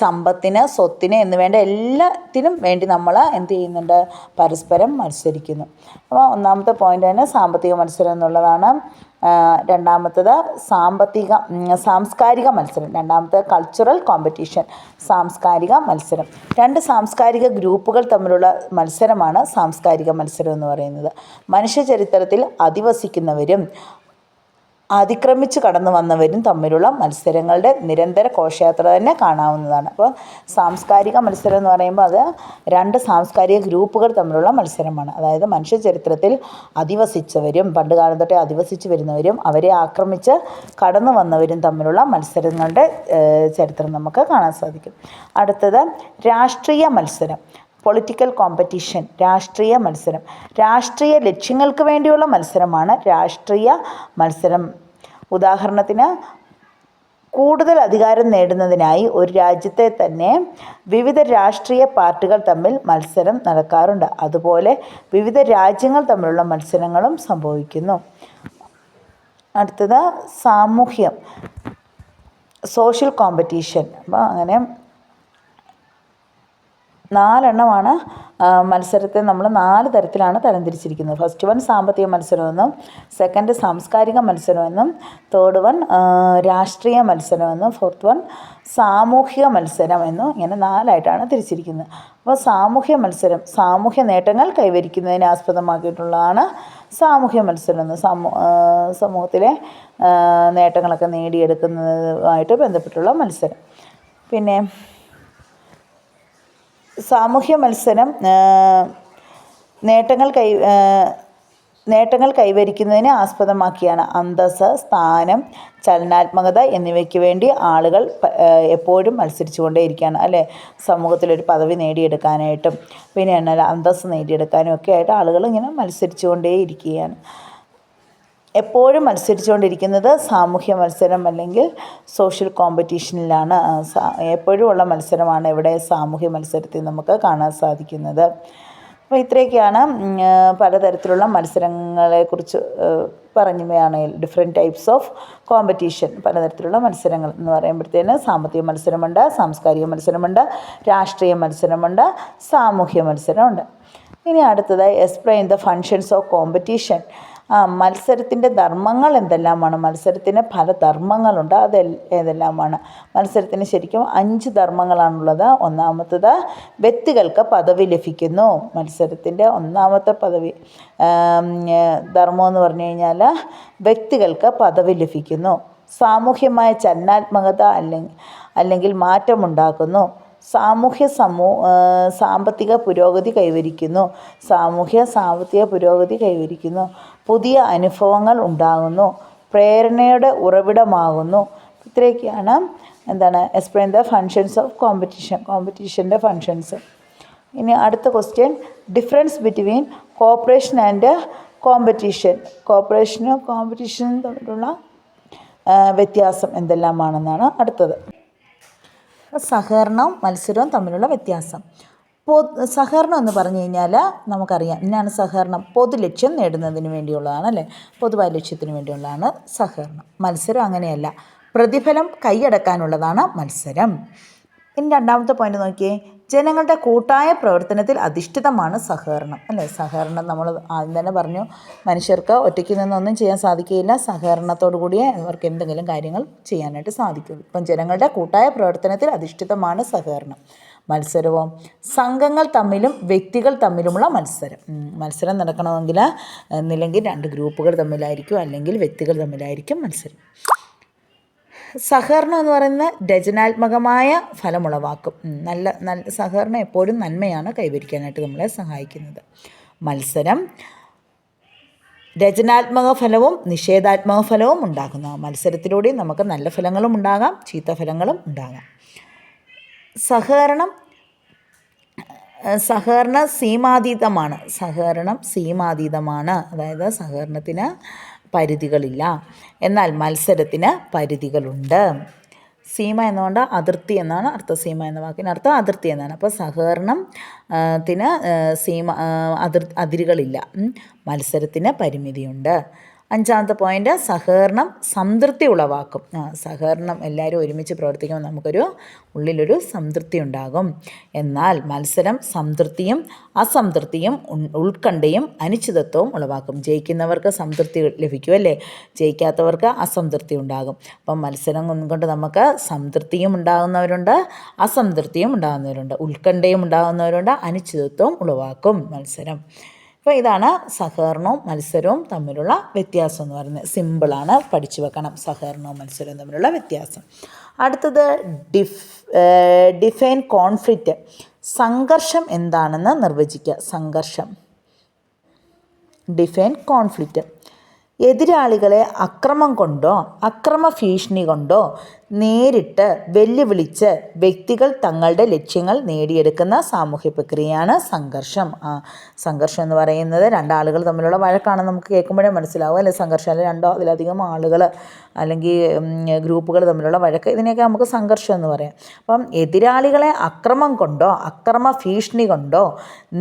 സമ്പത്തിന്, സ്വത്തിന് എന്നുവേണ്ട എല്ലാത്തിനും വേണ്ടി നമ്മൾ എന്ത് ചെയ്യുന്നുണ്ട്? പരസ്പരം മത്സരിക്കുന്നു. അപ്പോൾ ഒന്നാമത്തെ പോയിൻ്റ് തന്നെ സാമ്പത്തിക മത്സരം എന്നുള്ളതാണ്. രണ്ടാമത്തത് സാംസ്കാരിക മത്സരം. രണ്ടാമത്തത് കൾച്ചറൽ കോമ്പറ്റീഷൻ, സാംസ്കാരിക മത്സരം. 2 സാംസ്കാരിക ഗ്രൂപ്പുകൾ തമ്മിലുള്ള മത്സരമാണ് സാംസ്കാരിക മത്സരം എന്ന് പറയുന്നത്. മനുഷ്യ ചരിത്രത്തിൽ അധിവസിക്കുന്നവരും അതിക്രമിച്ച് കടന്നു വന്നവരും തമ്മിലുള്ള മത്സരങ്ങളുടെ നിരന്തര ഘോഷയാത്ര തന്നെ കാണാവുന്നതാണ്. അപ്പോൾ സാംസ്കാരിക മത്സരം എന്ന് പറയുമ്പോൾ അത് 2 സാംസ്കാരിക ഗ്രൂപ്പുകൾ തമ്മിലുള്ള മത്സരമാണ്. അതായത് മനുഷ്യ ചരിത്രത്തിൽ അധിവസിച്ചവരും പണ്ട് കാലം തൊട്ടേ അധിവസിച്ച് വരുന്നവരും അവരെ ആക്രമിച്ച് കടന്നു വന്നവരും തമ്മിലുള്ള മത്സരങ്ങളുടെ ചരിത്രം നമുക്ക് കാണാൻ സാധിക്കും. അടുത്തത് രാഷ്ട്രീയ മത്സരം, പൊളിറ്റിക്കൽ കോമ്പറ്റീഷൻ. രാഷ്ട്രീയ മത്സരം രാഷ്ട്രീയ ലക്ഷ്യങ്ങൾക്ക് വേണ്ടിയുള്ള മത്സരമാണ് രാഷ്ട്രീയ മത്സരം. ഉദാഹരണത്തിന്, കൂടുതൽ അധികാരം നേടുന്നതിനായി ഒരു രാജ്യത്തെ തന്നെ വിവിധ രാഷ്ട്രീയ പാർട്ടികൾ തമ്മിൽ മത്സരം നടക്കാറുണ്ട്. അതുപോലെ വിവിധ രാജ്യങ്ങൾ തമ്മിലുള്ള മത്സരങ്ങളും സംഭവിക്കുന്നു. അടുത്തത് സാമൂഹ്യം, സോഷ്യൽ കോമ്പറ്റീഷൻ. അപ്പോൾ അങ്ങനെ നാലെണ്ണമാണ് മത്സരത്തെ നമ്മൾ 4 തരത്തിലാണ് തരംതിരിച്ചിരിക്കുന്നത്. ഫസ്റ്റ് വൺ സാമ്പത്തിക മത്സരമെന്നും, സെക്കൻഡ് സാംസ്കാരിക മത്സരമെന്നും, തേർഡ് വൺ രാഷ്ട്രീയ മത്സരമെന്നും, ഫോർത്ത് വൺ സാമൂഹിക മത്സരം എന്നും, ഇങ്ങനെ 4ആയിട്ടാണ് തിരിച്ചിരിക്കുന്നത്. അപ്പോൾ സാമൂഹ്യ മത്സരം സാമൂഹ്യ നേട്ടങ്ങൾ കൈവരിക്കുന്നതിനെ ആസ്പദമാക്കിയിട്ടുള്ളതാണ് സാമൂഹ്യ മത്സരം എന്ന്. സമൂഹത്തിലെ നേട്ടങ്ങളൊക്കെ നേടിയെടുക്കുന്നതുമായിട്ട് ബന്ധപ്പെട്ടുള്ള മത്സരം. പിന്നെ സാമൂഹ്യ മത്സരം നേട്ടങ്ങൾ കൈവരിക്കുന്നതിനെ ആസ്പദമാക്കിയാണ്. അന്തസ്സ്, സ്ഥാനം, ചലനാത്മകത എന്നിവയ്ക്ക് വേണ്ടി ആളുകൾ എപ്പോഴും മത്സരിച്ചു കൊണ്ടേയിരിക്കുകയാണ് അല്ലേ. സമൂഹത്തിലൊരു പദവി നേടിയെടുക്കാനായിട്ടും പിന്നെ എന്നാൽ അന്തസ്സ് നേടിയെടുക്കാനും ഒക്കെ ആയിട്ട് ആളുകൾ ഇങ്ങനെ മത്സരിച്ചു കൊണ്ടേയിരിക്കുകയാണ്. എപ്പോഴും മത്സരിച്ചുകൊണ്ടിരിക്കുന്നത് സാമൂഹ്യ മത്സരം അല്ലെങ്കിൽ സോഷ്യൽ കോമ്പറ്റീഷനിലാണ്. എപ്പോഴും ഉള്ള മത്സരമാണ് ഇവിടെ സാമൂഹ്യ മത്സരത്തിൽ നമുക്ക് കാണാൻ സാധിക്കുന്നത്. അപ്പോൾ ഇത്രയൊക്കെയാണ് പലതരത്തിലുള്ള മത്സരങ്ങളെക്കുറിച്ച് പറഞ്ഞവയാണെങ്കിൽ ഡിഫറെൻറ്റ് ടൈപ്സ് ഓഫ് കോമ്പറ്റീഷൻ. പലതരത്തിലുള്ള മത്സരങ്ങൾ എന്ന് പറയുമ്പോഴത്തേന് സാമ്പത്തിക മത്സരമുണ്ട്, സാംസ്കാരിക മത്സരമുണ്ട്, രാഷ്ട്രീയ മത്സരമുണ്ട്, സാമൂഹ്യ മത്സരമുണ്ട്. ഇനി അടുത്തതായി explain the functions of competition. മത്സരത്തിൻ്റെ ധർമ്മങ്ങൾ എന്തെല്ലാമാണ്? മത്സരത്തിന് പല ധർമ്മങ്ങളുണ്ട്. അത് ഏതെല്ലാമാണ്? മത്സരത്തിന് ശരിക്കും 5 ധർമ്മങ്ങളാണുള്ളത്. ഒന്നാമത്തത് വ്യക്തികൾക്ക് പദവി ലഭിക്കുന്നു. മത്സരത്തിൻ്റെ ഒന്നാമത്തെ ധർമ്മം എന്ന് പറഞ്ഞു കഴിഞ്ഞാൽ വ്യക്തികൾക്ക് പദവി ലഭിക്കുന്നു. സാമൂഹ്യമായ ചലനാത്മകത അല്ലെങ്കിൽ മാറ്റമുണ്ടാക്കുന്നു. സാമ്പത്തിക പുരോഗതി കൈവരിക്കുന്നു. സാമ്പത്തിക പുരോഗതി കൈവരിക്കുന്നു. പുതിയ അനുഭവങ്ങൾ ഉണ്ടാകുന്നു. പ്രേരണയുടെ ഉറവിടമാകുന്നു. ഇത്രയൊക്കെയാണ് എക്സ്പ്ലെയിൻ ദ ഫങ്ഷൻസ് ഓഫ് കോമ്പറ്റീഷൻ്റെ ഫങ്ഷൻസ്. ഇനി അടുത്ത question, difference between cooperation and competition. കോപ്പറേഷനും കോമ്പറ്റീഷനും തമ്മിലുള്ള വ്യത്യാസം എന്തെല്ലാമാണെന്നാണ് അടുത്തത്. സഹകരണവും മത്സരവും തമ്മിലുള്ള വ്യത്യാസം. സഹകരണം എന്ന് പറഞ്ഞു കഴിഞ്ഞാൽ നമുക്കറിയാം ഇന്നാണ് സഹകരണം. പൊതു ലക്ഷ്യം നേടുന്നതിന് വേണ്ടിയുള്ളതാണ് അല്ലേ. പൊതുവായ ലക്ഷ്യത്തിന് വേണ്ടിയുള്ളതാണ് സഹകരണം. മത്സരം അങ്ങനെയല്ല, പ്രതിഫലം കൈയടക്കാനുള്ളതാണ് മത്സരം. ഇനി രണ്ടാമത്തെ പോയിന്റ് നോക്കിയേ, ജനങ്ങളുടെ കൂട്ടായ പ്രവർത്തനത്തിൽ അധിഷ്ഠിതമാണ് സഹകരണം അല്ലേ. സഹകരണം നമ്മൾ ആദ്യം തന്നെ പറഞ്ഞു, മനുഷ്യർക്ക് ഒറ്റയ്ക്ക് നിന്നൊന്നും ചെയ്യാൻ സാധിക്കുകയില്ല. സഹകരണത്തോടു കൂടിയേ അവർക്ക് എന്തെങ്കിലും കാര്യങ്ങൾ ചെയ്യാനായിട്ട് സാധിക്കുള്ളൂ. ഇപ്പം ജനങ്ങളുടെ കൂട്ടായ പ്രവർത്തനത്തിൽ അധിഷ്ഠിതമാണ് സഹകരണം. മത്സരവും സംഘങ്ങൾ തമ്മിലും വ്യക്തികൾ തമ്മിലുമുള്ള മത്സരം നടക്കണമെങ്കിൽ ഒന്നില്ലെങ്കിൽ 2 ഗ്രൂപ്പുകൾ തമ്മിലായിരിക്കും, അല്ലെങ്കിൽ വ്യക്തികൾ തമ്മിലായിരിക്കും മത്സരം. സഹകരണം എന്ന് പറയുന്നത് രചനാത്മകമായ ഫലമുളവാക്കും. നല്ല സഹകരണം എപ്പോഴും നന്മയാണ് കൈവരിക്കാനായിട്ട് നമ്മളെ സഹായിക്കുന്നത്. മത്സരം രചനാത്മക ഫലവും നിഷേധാത്മക ഫലവും ഉണ്ടാക്കുന്ന മത്സരത്തിലൂടെ നമുക്ക് നല്ല ഫലങ്ങളും ഉണ്ടാകാം, ചീത്ത ഫലങ്ങളും ഉണ്ടാകാം. സഹകരണം സീമാതീതമാണ്. അതായത് സഹകരണത്തിന് പരിധികളില്ല, എന്നാൽ മത്സരത്തിന് പരിധികളുണ്ട്. സീമ എന്നുകൊണ്ട് അതിർത്തി എന്നാണ് അർത്ഥം. സീമ എന്ന വാക്കിന് അർത്ഥം അതിർത്തി എന്നാണ്. അപ്പോൾ സഹകരണത്തിന് അതിരുകളില്ല, മത്സരത്തിന് പരിമിതിയുണ്ട്. 5ാമത്തെ പോയിൻ്റ്, സഹകരണം സംതൃപ്തി ഉളവാക്കും. സഹകരണം എല്ലാവരും ഒരുമിച്ച് പ്രവർത്തിക്കുമ്പോൾ നമുക്കൊരു ഉള്ളിലൊരു സംതൃപ്തി ഉണ്ടാകും. എന്നാൽ മത്സരം സംതൃപ്തിയും അസംതൃപ്തിയും ഉത്കണ്ഠയും അനിശ്ചിതത്വവും ഉളവാക്കും. ജയിക്കുന്നവർക്ക് സംതൃപ്തി ലഭിക്കും അല്ലേ, ജയിക്കാത്തവർക്ക് അസംതൃപ്തി ഉണ്ടാകും. അപ്പം മത്സരം കൊണ്ട് നമുക്ക് സംതൃപ്തിയും ഉണ്ടാകുന്നവരുണ്ട്, അസംതൃപ്തിയും ഉണ്ടാകുന്നവരുണ്ട്, ഉത്കണ്ഠയും ഉണ്ടാകുന്നവരുണ്ട്, അനിശ്ചിതത്വവും ഉളവാക്കും മത്സരം. അപ്പോൾ ഇതാണ് സഹകരണവും മത്സരവും തമ്മിലുള്ള വ്യത്യാസം എന്ന് പറയുന്നത്. സിമ്പിളാണ്, പഠിച്ചു വെക്കണം സഹകരണവും മത്സരവും തമ്മിലുള്ള വ്യത്യാസം. അടുത്തത് ഡിഫൈൻ കോൺഫ്ലിക്റ്റ്. സംഘർഷം എന്താണെന്ന് നിർവചിക്കുക. Define conflict. എതിരാളികളെ അക്രമം കൊണ്ടോ അക്രമ ഭീഷണി കൊണ്ടോ നേരിട്ട് വെല്ലുവിളിച്ച് വ്യക്തികൾ തങ്ങളുടെ ലക്ഷ്യങ്ങൾ നേടിയെടുക്കുന്ന സാമൂഹ്യ പ്രക്രിയയാണ് സംഘർഷം. സംഘർഷം എന്ന് പറയുന്നത് 2 ആളുകൾ തമ്മിലുള്ള വഴക്കാണെന്ന് നമുക്ക് കേൾക്കുമ്പോഴേ മനസ്സിലാവും അല്ലേ. സംഘർഷം അല്ലെങ്കിൽ 2 അതിലധികം ആളുകൾ അല്ലെങ്കിൽ ഗ്രൂപ്പുകൾ തമ്മിലുള്ള വഴക്ക്, ഇതിനെയൊക്കെ നമുക്ക് സംഘർഷം എന്ന് പറയാം. അപ്പം എതിരാളികളെ അക്രമം കൊണ്ടോ അക്രമ ഭീഷണി കൊണ്ടോ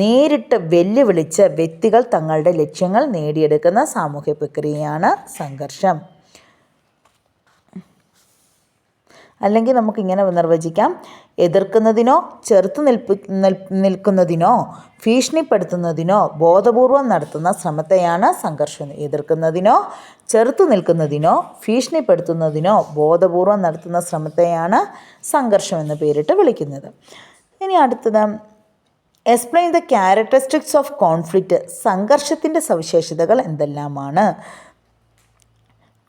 നേരിട്ട് വെല്ലുവിളിച്ച് വ്യക്തികൾ തങ്ങളുടെ ലക്ഷ്യങ്ങൾ നേടിയെടുക്കുന്ന സാമൂഹ്യ പ്രക്രിയയാണ് സംഘർഷം. അല്ലെങ്കിൽ നമുക്കിങ്ങനെ നിർവചിക്കാം: എതിർക്കുന്നതിനോ ചെറുത്ത് നിൽക്കുന്നതിനോ ഭീഷണിപ്പെടുത്തുന്നതിനോ ബോധപൂർവം നടത്തുന്ന ശ്രമത്തെയാണ് സംഘർഷം. എതിർക്കുന്നതിനോ ചെറുത്ത് നിൽക്കുന്നതിനോ ഭീഷണിപ്പെടുത്തുന്നതിനോ ബോധപൂർവം നടത്തുന്ന ശ്രമത്തെയാണ് സംഘർഷം എന്ന് പേരിട്ട് വിളിക്കുന്നത്. ഇനി അടുത്തത്, explain the characteristics of conflict. സംഘർഷത്തിൻ്റെ സവിശേഷതകൾ എന്തെല്ലാമാണ്?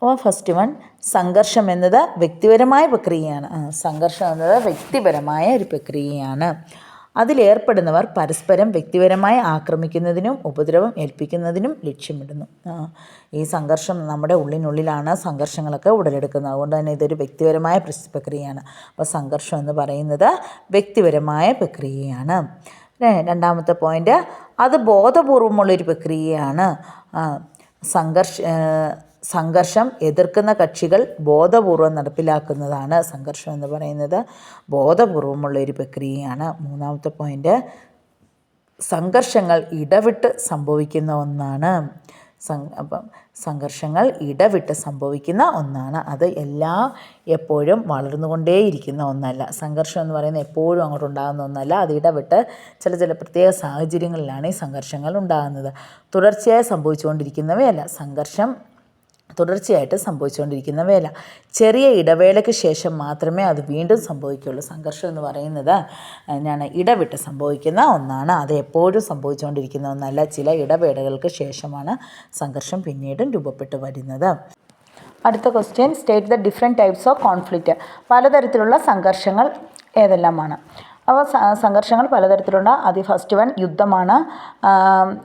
അപ്പോൾ ഫസ്റ്റ് വൺ, സംഘർഷം എന്നത് വ്യക്തിപരമായ പ്രക്രിയയാണ്. സംഘർഷം എന്നത് വ്യക്തിപരമായ ഒരു പ്രക്രിയയാണ്. അതിലേർപ്പെടുന്നവർ പരസ്പരം വ്യക്തിപരമായി ആക്രമിക്കുന്നതിനും ഉപദ്രവം ഏൽപ്പിക്കുന്നതിനും ലക്ഷ്യമിടുന്നു. ഈ സംഘർഷം നമ്മുടെ ഉള്ളിനുള്ളിലാണ് സംഘർഷങ്ങളൊക്കെ ഉടലെടുക്കുന്നത്. അതുകൊണ്ട് തന്നെ ഇതൊരു വ്യക്തിപരമായ പ്രക്രിയയാണ്. അപ്പോൾ സംഘർഷം എന്ന് പറയുന്നത് വ്യക്തിപരമായ പ്രക്രിയയാണ്. രണ്ടാമത്തെ പോയിൻ്റ്, അത് ബോധപൂർവമുള്ളൊരു പ്രക്രിയയാണ്. സംഘർഷം എതിർക്കുന്ന കക്ഷികൾ ബോധപൂർവം നടപ്പിലാക്കുന്നതാണ്. സംഘർഷം എന്ന് പറയുന്നത് ബോധപൂർവമുള്ളൊരു പ്രക്രിയയാണ്. മൂന്നാമത്തെ പോയിൻ്റ്, സംഘർഷങ്ങൾ ഇടവിട്ട് സംഭവിക്കുന്ന ഒന്നാണ്. അപ്പം സംഘർഷങ്ങൾ ഇടവിട്ട് സംഭവിക്കുന്ന ഒന്നാണ്. അത് എപ്പോഴും വളർന്നുകൊണ്ടേയിരിക്കുന്ന ഒന്നല്ല. സംഘർഷം എന്ന് പറയുന്നത് എപ്പോഴും അങ്ങോട്ട് ഉണ്ടാകുന്ന ഒന്നല്ല. അത് ഇടവിട്ട് ചില പ്രത്യേക സാഹചര്യങ്ങളിലാണ് ഈ സംഘർഷങ്ങൾ ഉണ്ടാകുന്നത്. തുടർച്ചയായി സംഭവിച്ചുകൊണ്ടിരിക്കുന്നവയല്ല. സംഘർഷം തുടർച്ചയായിട്ട് സംഭവിച്ചുകൊണ്ടിരിക്കുന്നവയല്ല. ചെറിയ ഇടവേളയ്ക്ക് ശേഷം മാത്രമേ അത് വീണ്ടും സംഭവിക്കുകയുള്ളൂ. സംഘർഷം എന്ന് പറയുന്നത് ഇടവിട്ട് സംഭവിക്കുന്ന ഒന്നാണ്. അത് എപ്പോഴും സംഭവിച്ചുകൊണ്ടിരിക്കുന്ന ഒന്നല്ല. ചില ഇടവേളകൾക്ക് ശേഷമാണ് സംഘർഷം പിന്നീടും രൂപപ്പെട്ടു വരുന്നത്. അടുത്ത question, state the different types of conflict. പലതരത്തിലുള്ള സംഘർഷങ്ങൾ ഏതെല്ലാമാണ്? അപ്പോൾ സംഘർഷങ്ങൾ പലതരത്തിലുണ്ട്. ഫസ്റ്റ് വൺ യുദ്ധമാണ്.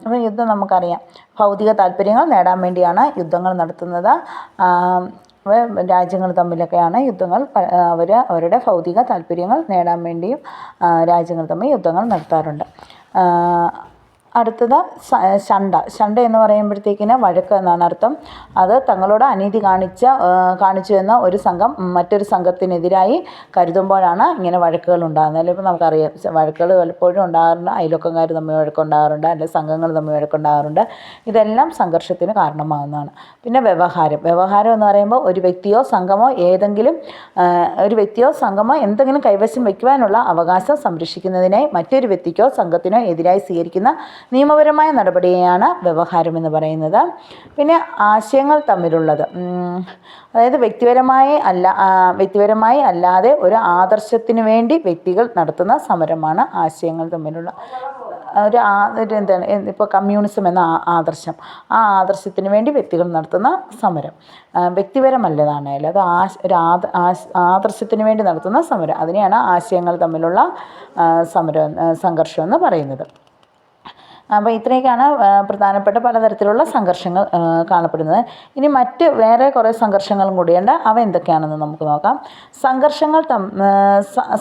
അപ്പോൾ യുദ്ധം നമുക്കറിയാം, ഭൗതിക താല്പര്യങ്ങൾ നേടാൻ വേണ്ടിയാണ് യുദ്ധങ്ങൾ നടത്തുന്നത്. രാജ്യങ്ങൾ തമ്മിലൊക്കെയാണ് യുദ്ധങ്ങൾ. അവരുടെ ഭൗതിക താല്പര്യങ്ങൾ നേടാൻ വേണ്ടിയും രാജ്യങ്ങൾ തമ്മിൽ യുദ്ധങ്ങൾ നടത്താറുണ്ട്. അടുത്തത് ശണ്ട എന്ന് പറയുമ്പോഴത്തേക്കിന് വഴക്ക് എന്നാണ് അർത്ഥം. അത് തങ്ങളോട് അനീതി കാണിച്ചു എന്ന ഒരു സംഘം മറ്റൊരു സംഘത്തിനെതിരായി കരുതുമ്പോഴാണ് ഇങ്ങനെ വഴക്കുകൾ ഉണ്ടാകുന്നത്. അല്ലെങ്കിൽ ഇപ്പോൾ നമുക്കറിയാം, വഴക്കുകൾ പലപ്പോഴും ഉണ്ടാകാറുണ്ട്. അയൽവക്കക്കാർ തമ്മിൽ വഴക്കുണ്ടാകാറുണ്ട്, അല്ലെങ്കിൽ സംഘങ്ങൾ തമ്മിൽ വഴക്കുണ്ടാകാറുണ്ട്. ഇതെല്ലാം സംഘർഷത്തിന് കാരണമാകുന്നതാണ്. പിന്നെ വ്യവഹാരം എന്ന് പറയുമ്പോൾ ഒരു വ്യക്തിയോ സംഘമോ എന്തെങ്കിലും കൈവശം വയ്ക്കുവാനുള്ള അവകാശം സംരക്ഷിക്കുന്നതിനായി മറ്റൊരു വ്യക്തിക്കോ സംഘത്തിനോ എതിരായി സ്വീകരിക്കുന്ന നിയമപരമായ നടപടിയെയാണ് വ്യവഹാരം എന്ന് പറയുന്നത്. പിന്നെ ആശയങ്ങൾ തമ്മിലുള്ളത്, അതായത് വ്യക്തിപരമായി അല്ലാതെ ഒരു ആദർശത്തിന് വേണ്ടി വ്യക്തികൾ നടത്തുന്ന സമരമാണ് ആശയങ്ങൾ തമ്മിലുള്ള എന്താണ്. ഇപ്പോൾ കമ്മ്യൂണിസം എന്ന ആദർശം, ആ ആദർശത്തിന് വേണ്ടി വ്യക്തികൾ നടത്തുന്ന സമരം വ്യക്തിപരമല്ലതാണേലും അത് ആദർശത്തിന് വേണ്ടി നടത്തുന്ന സമരം, അതിനെയാണ് ആശയങ്ങൾ തമ്മിലുള്ള സംഘർഷം എന്ന് പറയുന്നത്. അപ്പോൾ ഇത്രയൊക്കെയാണ് പ്രധാനപ്പെട്ട പലതരത്തിലുള്ള സംഘർഷങ്ങൾ കാണപ്പെടുന്നത്. ഇനി വേറെ കുറേ സംഘർഷങ്ങളും കൂടിയുണ്ട്. അവ എന്തൊക്കെയാണെന്ന് നമുക്ക് നോക്കാം.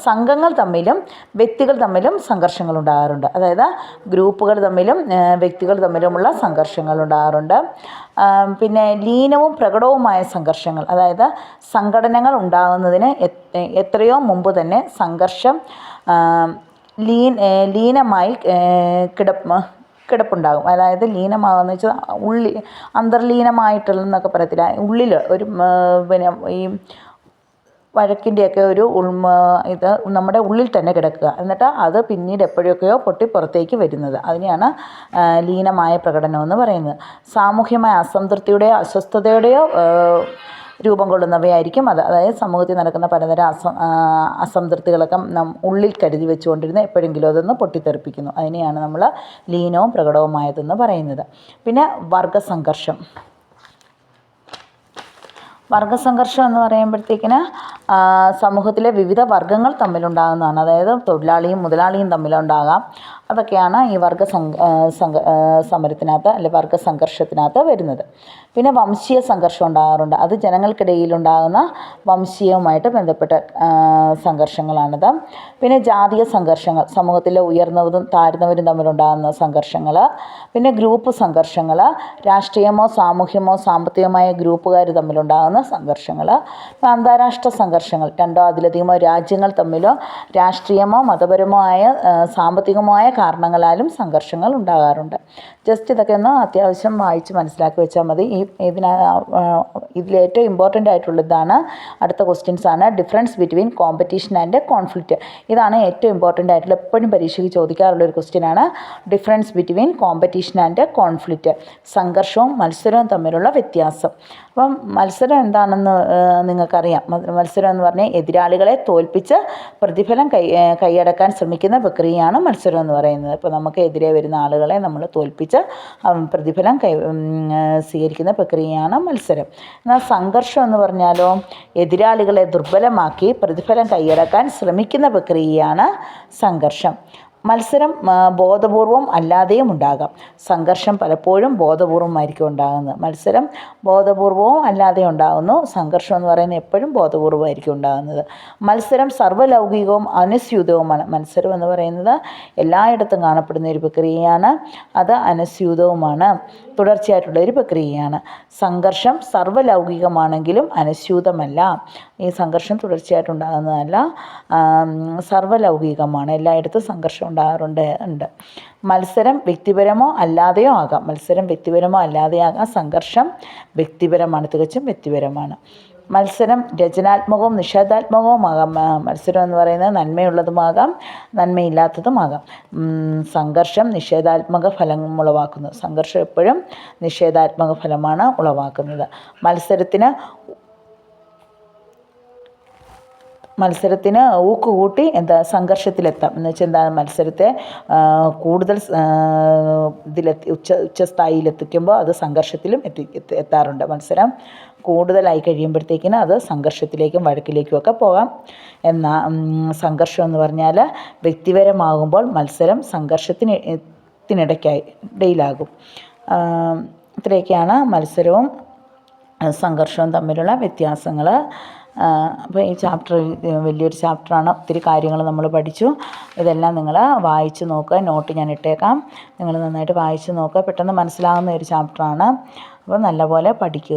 സംഘങ്ങൾ തമ്മിലും വ്യക്തികൾ തമ്മിലും സംഘർഷങ്ങൾ ഉണ്ടാകാറുണ്ട്. അതായത് ഗ്രൂപ്പുകൾ തമ്മിലും വ്യക്തികൾ തമ്മിലുമുള്ള സംഘർഷങ്ങൾ ഉണ്ടാകാറുണ്ട്. പിന്നെ ലീനവും പ്രകടവുമായ സംഘർഷങ്ങൾ, അതായത് സംഘടനകൾ ഉണ്ടാകുന്നതിന് എത്രയോ മുമ്പ് തന്നെ സംഘർഷം ലീനമായി കിടപ്പുണ്ടാകും. അതായത് ലീനമാകുന്ന വെച്ചാൽ അന്തർലീനമായിട്ടുള്ളതെന്നൊക്കെ പറയത്തില്ല, ഉള്ളിൽ ഒരു ഈ വഴക്കിൻ്റെയൊക്കെ ഇത് നമ്മുടെ ഉള്ളിൽ തന്നെ കിടക്കുക. എന്നിട്ട് അത് പിന്നീട് എപ്പോഴൊക്കെയോ പൊട്ടി പുറത്തേക്ക് വരുന്നത്, അതിനെയാണ് ലീനമായ പ്രകടനം എന്ന് പറയുന്നത്. സാമൂഹ്യമായ അസംതൃപ്തിയുടെയോ അസ്വസ്ഥതയുടെയോ രൂപം കൊള്ളുന്നവയായിരിക്കും അത്. അതായത് സമൂഹത്തിൽ നടക്കുന്ന പലതരം അസംതൃപ്തികളൊക്കെ ഉള്ളിൽ കരുതി വെച്ചുകൊണ്ടിരുന്ന എപ്പോഴെങ്കിലും അതൊന്ന് പൊട്ടിത്തെറിപ്പിക്കുന്നു. അതിനെയാണ് നമ്മൾ ലീനവും പ്രകടവുമായതെന്ന് പറയുന്നത്. പിന്നെ വർഗസംഘർഷം എന്ന് പറയുമ്പോഴത്തേക്കിന് സമൂഹത്തിലെ വിവിധ വർഗ്ഗങ്ങൾ തമ്മിലുണ്ടാകുന്നതാണ്. അതായത് തൊഴിലാളിയും മുതലാളിയും തമ്മിലുണ്ടാകാം. അതൊക്കെയാണ് ഈ സമരത്തിനകത്ത് അല്ലെങ്കിൽ വർഗസംഘർഷത്തിനകത്ത് വരുന്നത്. പിന്നെ വംശീയ സംഘർഷം ഉണ്ടാകാറുണ്ട്. അത് ജനങ്ങൾക്കിടയിലുണ്ടാകുന്ന വംശീയവുമായിട്ട് ബന്ധപ്പെട്ട സംഘർഷങ്ങളാണിത്. പിന്നെ ജാതീയ സംഘർഷങ്ങൾ, സമൂഹത്തിലെ ഉയർന്നവരും താഴ്ന്നവരും തമ്മിലുണ്ടാകുന്ന സംഘർഷങ്ങൾ. പിന്നെ ഗ്രൂപ്പ് സംഘർഷങ്ങൾ, രാഷ്ട്രീയമോ സാമൂഹ്യമോ സാമ്പത്തികമായ ഗ്രൂപ്പുകാർ തമ്മിലുണ്ടാകുന്ന സംഘർഷങ്ങൾ. അന്താരാഷ്ട്ര സംഘർഷം സംഘർഷങ്ങൾ, രണ്ടോ അതിലധികമോ രാജ്യങ്ങൾ തമ്മിലോ രാഷ്ട്രീയമോ മതപരമോ ആയ സാമ്പത്തികമായ കാരണങ്ങളാലും സംഘർഷങ്ങൾ ഉണ്ടാകാറുണ്ട്. ജസ്റ്റ് ഇതൊക്കെ ഒന്ന് അത്യാവശ്യം വായിച്ച് മനസ്സിലാക്കി വെച്ചാൽ മതി. ഇതിലേറ്റവും ഇമ്പോർട്ടൻ്റ് ആയിട്ടുള്ളതാണ് അടുത്ത ക്വസ്റ്റ്യൻസ് ആണ്. Difference between competition and conflict. ഇതാണ് ഏറ്റവും ഇമ്പോർട്ടൻ്റ് ആയിട്ടുള്ള, എപ്പോഴും പരീക്ഷയ്ക്ക് ചോദിക്കാറുള്ളൊരു ക്വസ്റ്റ്യനാണ്. Difference between competition and conflict, സംഘർഷവും മത്സരവും തമ്മിലുള്ള വ്യത്യാസം. അപ്പം മത്സരം എന്താണെന്ന് നിങ്ങൾക്കറിയാം. മത്സരം എന്ന് പറഞ്ഞാൽ എതിരാളികളെ തോൽപ്പിച്ച് പ്രതിഫലം കൈയടക്കാൻ ശ്രമിക്കുന്ന പ്രക്രിയയാണ് മത്സരം എന്ന് പറയുന്നത്. ഇപ്പോൾ നമുക്ക് എതിരെ വരുന്ന ആളുകളെ നമ്മൾ തോൽപ്പിച്ച് പ്രതിഫലം സ്വീകരിക്കുന്ന പ്രക്രിയയാണ് മത്സരം. എന്നാൽ സംഘർഷം എന്ന് പറഞ്ഞാലോ, എതിരാളികളെ ദുർബലമാക്കി പ്രതിഫലം കൈയടക്കാൻ ശ്രമിക്കുന്ന പ്രക്രിയയാണ് സംഘർഷം. മത്സരം ബോധപൂർവം അല്ലാതെയും ഉണ്ടാകാം. സംഘർഷം പലപ്പോഴും ബോധപൂർവമായിരിക്കും ഉണ്ടാകുന്നത്. മത്സരം ബോധപൂർവവും അല്ലാതെ ഉണ്ടാകുന്നു. സംഘർഷം എന്ന് പറയുന്നത് എപ്പോഴും ബോധപൂർവമായിരിക്കും ഉണ്ടാകുന്നത്. മത്സരം സർവ്വലൗകികവും അനുസ്യൂതവുമാണ്. മത്സരം എന്ന് പറയുന്നത് എല്ലായിടത്തും കാണപ്പെടുന്ന ഒരു പ്രക്രിയയാണ്. അത് അനുസ്യൂതവുമാണ്, തുടർച്ചയായിട്ടുള്ള ഒരു പ്രക്രിയയാണ്. സംഘർഷം സർവ്വലൗകികമാണെങ്കിലും അനുസ്യൂതമല്ല. ഈ സംഘർഷം തുടർച്ചയായിട്ടുണ്ടാകുന്നതല്ല, സർവ്വലൗകികമാണ്. എല്ലായിടത്തും സംഘർഷം ഉണ്ടാകാറുണ്ട്. മത്സരം വ്യക്തിപരമോ അല്ലാതെയോ ആകാം. മത്സരം വ്യക്തിപരമോ അല്ലാതെയാകാം. സംഘർഷം വ്യക്തിപരമാണ്, തികച്ചും വ്യക്തിപരമാണ്. മത്സരം രചനാത്മകവും നിഷേധാത്മകവുമാകാം. മത്സരം എന്ന് പറയുന്നത് നന്മയുള്ളതുമാകാം, നന്മയില്ലാത്തതുമാകാം. സംഘർഷം നിഷേധാത്മക ഫലം ഉളവാക്കുന്നു. സംഘർഷം എപ്പോഴും നിഷേധാത്മക ഫലമാണ് ഉളവാക്കുന്നത്. മത്സരത്തിന് ഊക്കുകൂട്ടി സംഘർഷത്തിലെത്താം. എന്ന് വെച്ചാൽ എന്താണ്, മത്സരത്തെ കൂടുതൽ ഉച്ചസ്ഥായിയിലെത്തിക്കുമ്പോൾ അത് സംഘർഷത്തിലും എത്താറുണ്ട്. മത്സരം കൂടുതലായി കഴിയുമ്പോഴത്തേക്കിന് അത് സംഘർഷത്തിലേക്കും വഴക്കിലേക്കും ഒക്കെ പോകാം. എന്നാൽ സംഘർഷം എന്ന് പറഞ്ഞാൽ വ്യക്തിപരമാകുമ്പോൾ മത്സരം സംഘർഷത്തിനിടയിലാകും. ഇത്രയൊക്കെയാണ് മത്സരവും സംഘർഷവും തമ്മിലുള്ള വ്യത്യാസങ്ങൾ. അപ്പോൾ ഈ ചാപ്റ്റർ വലിയൊരു ചാപ്റ്ററാണ്. ഒത്തിരി കാര്യങ്ങൾ നമ്മൾ പഠിച്ചു. ഇതെല്ലാം നിങ്ങൾ വായിച്ച് നോക്കുക. നോട്ട് ഞാൻ ഇട്ടേക്കാം. നിങ്ങൾ നന്നായിട്ട് വായിച്ച് നോക്കുക. പെട്ടെന്ന് മനസ്സിലാകുന്ന ഒരു ചാപ്റ്ററാണ്. അപ്പോൾ നല്ലപോലെ പഠിക്കുക.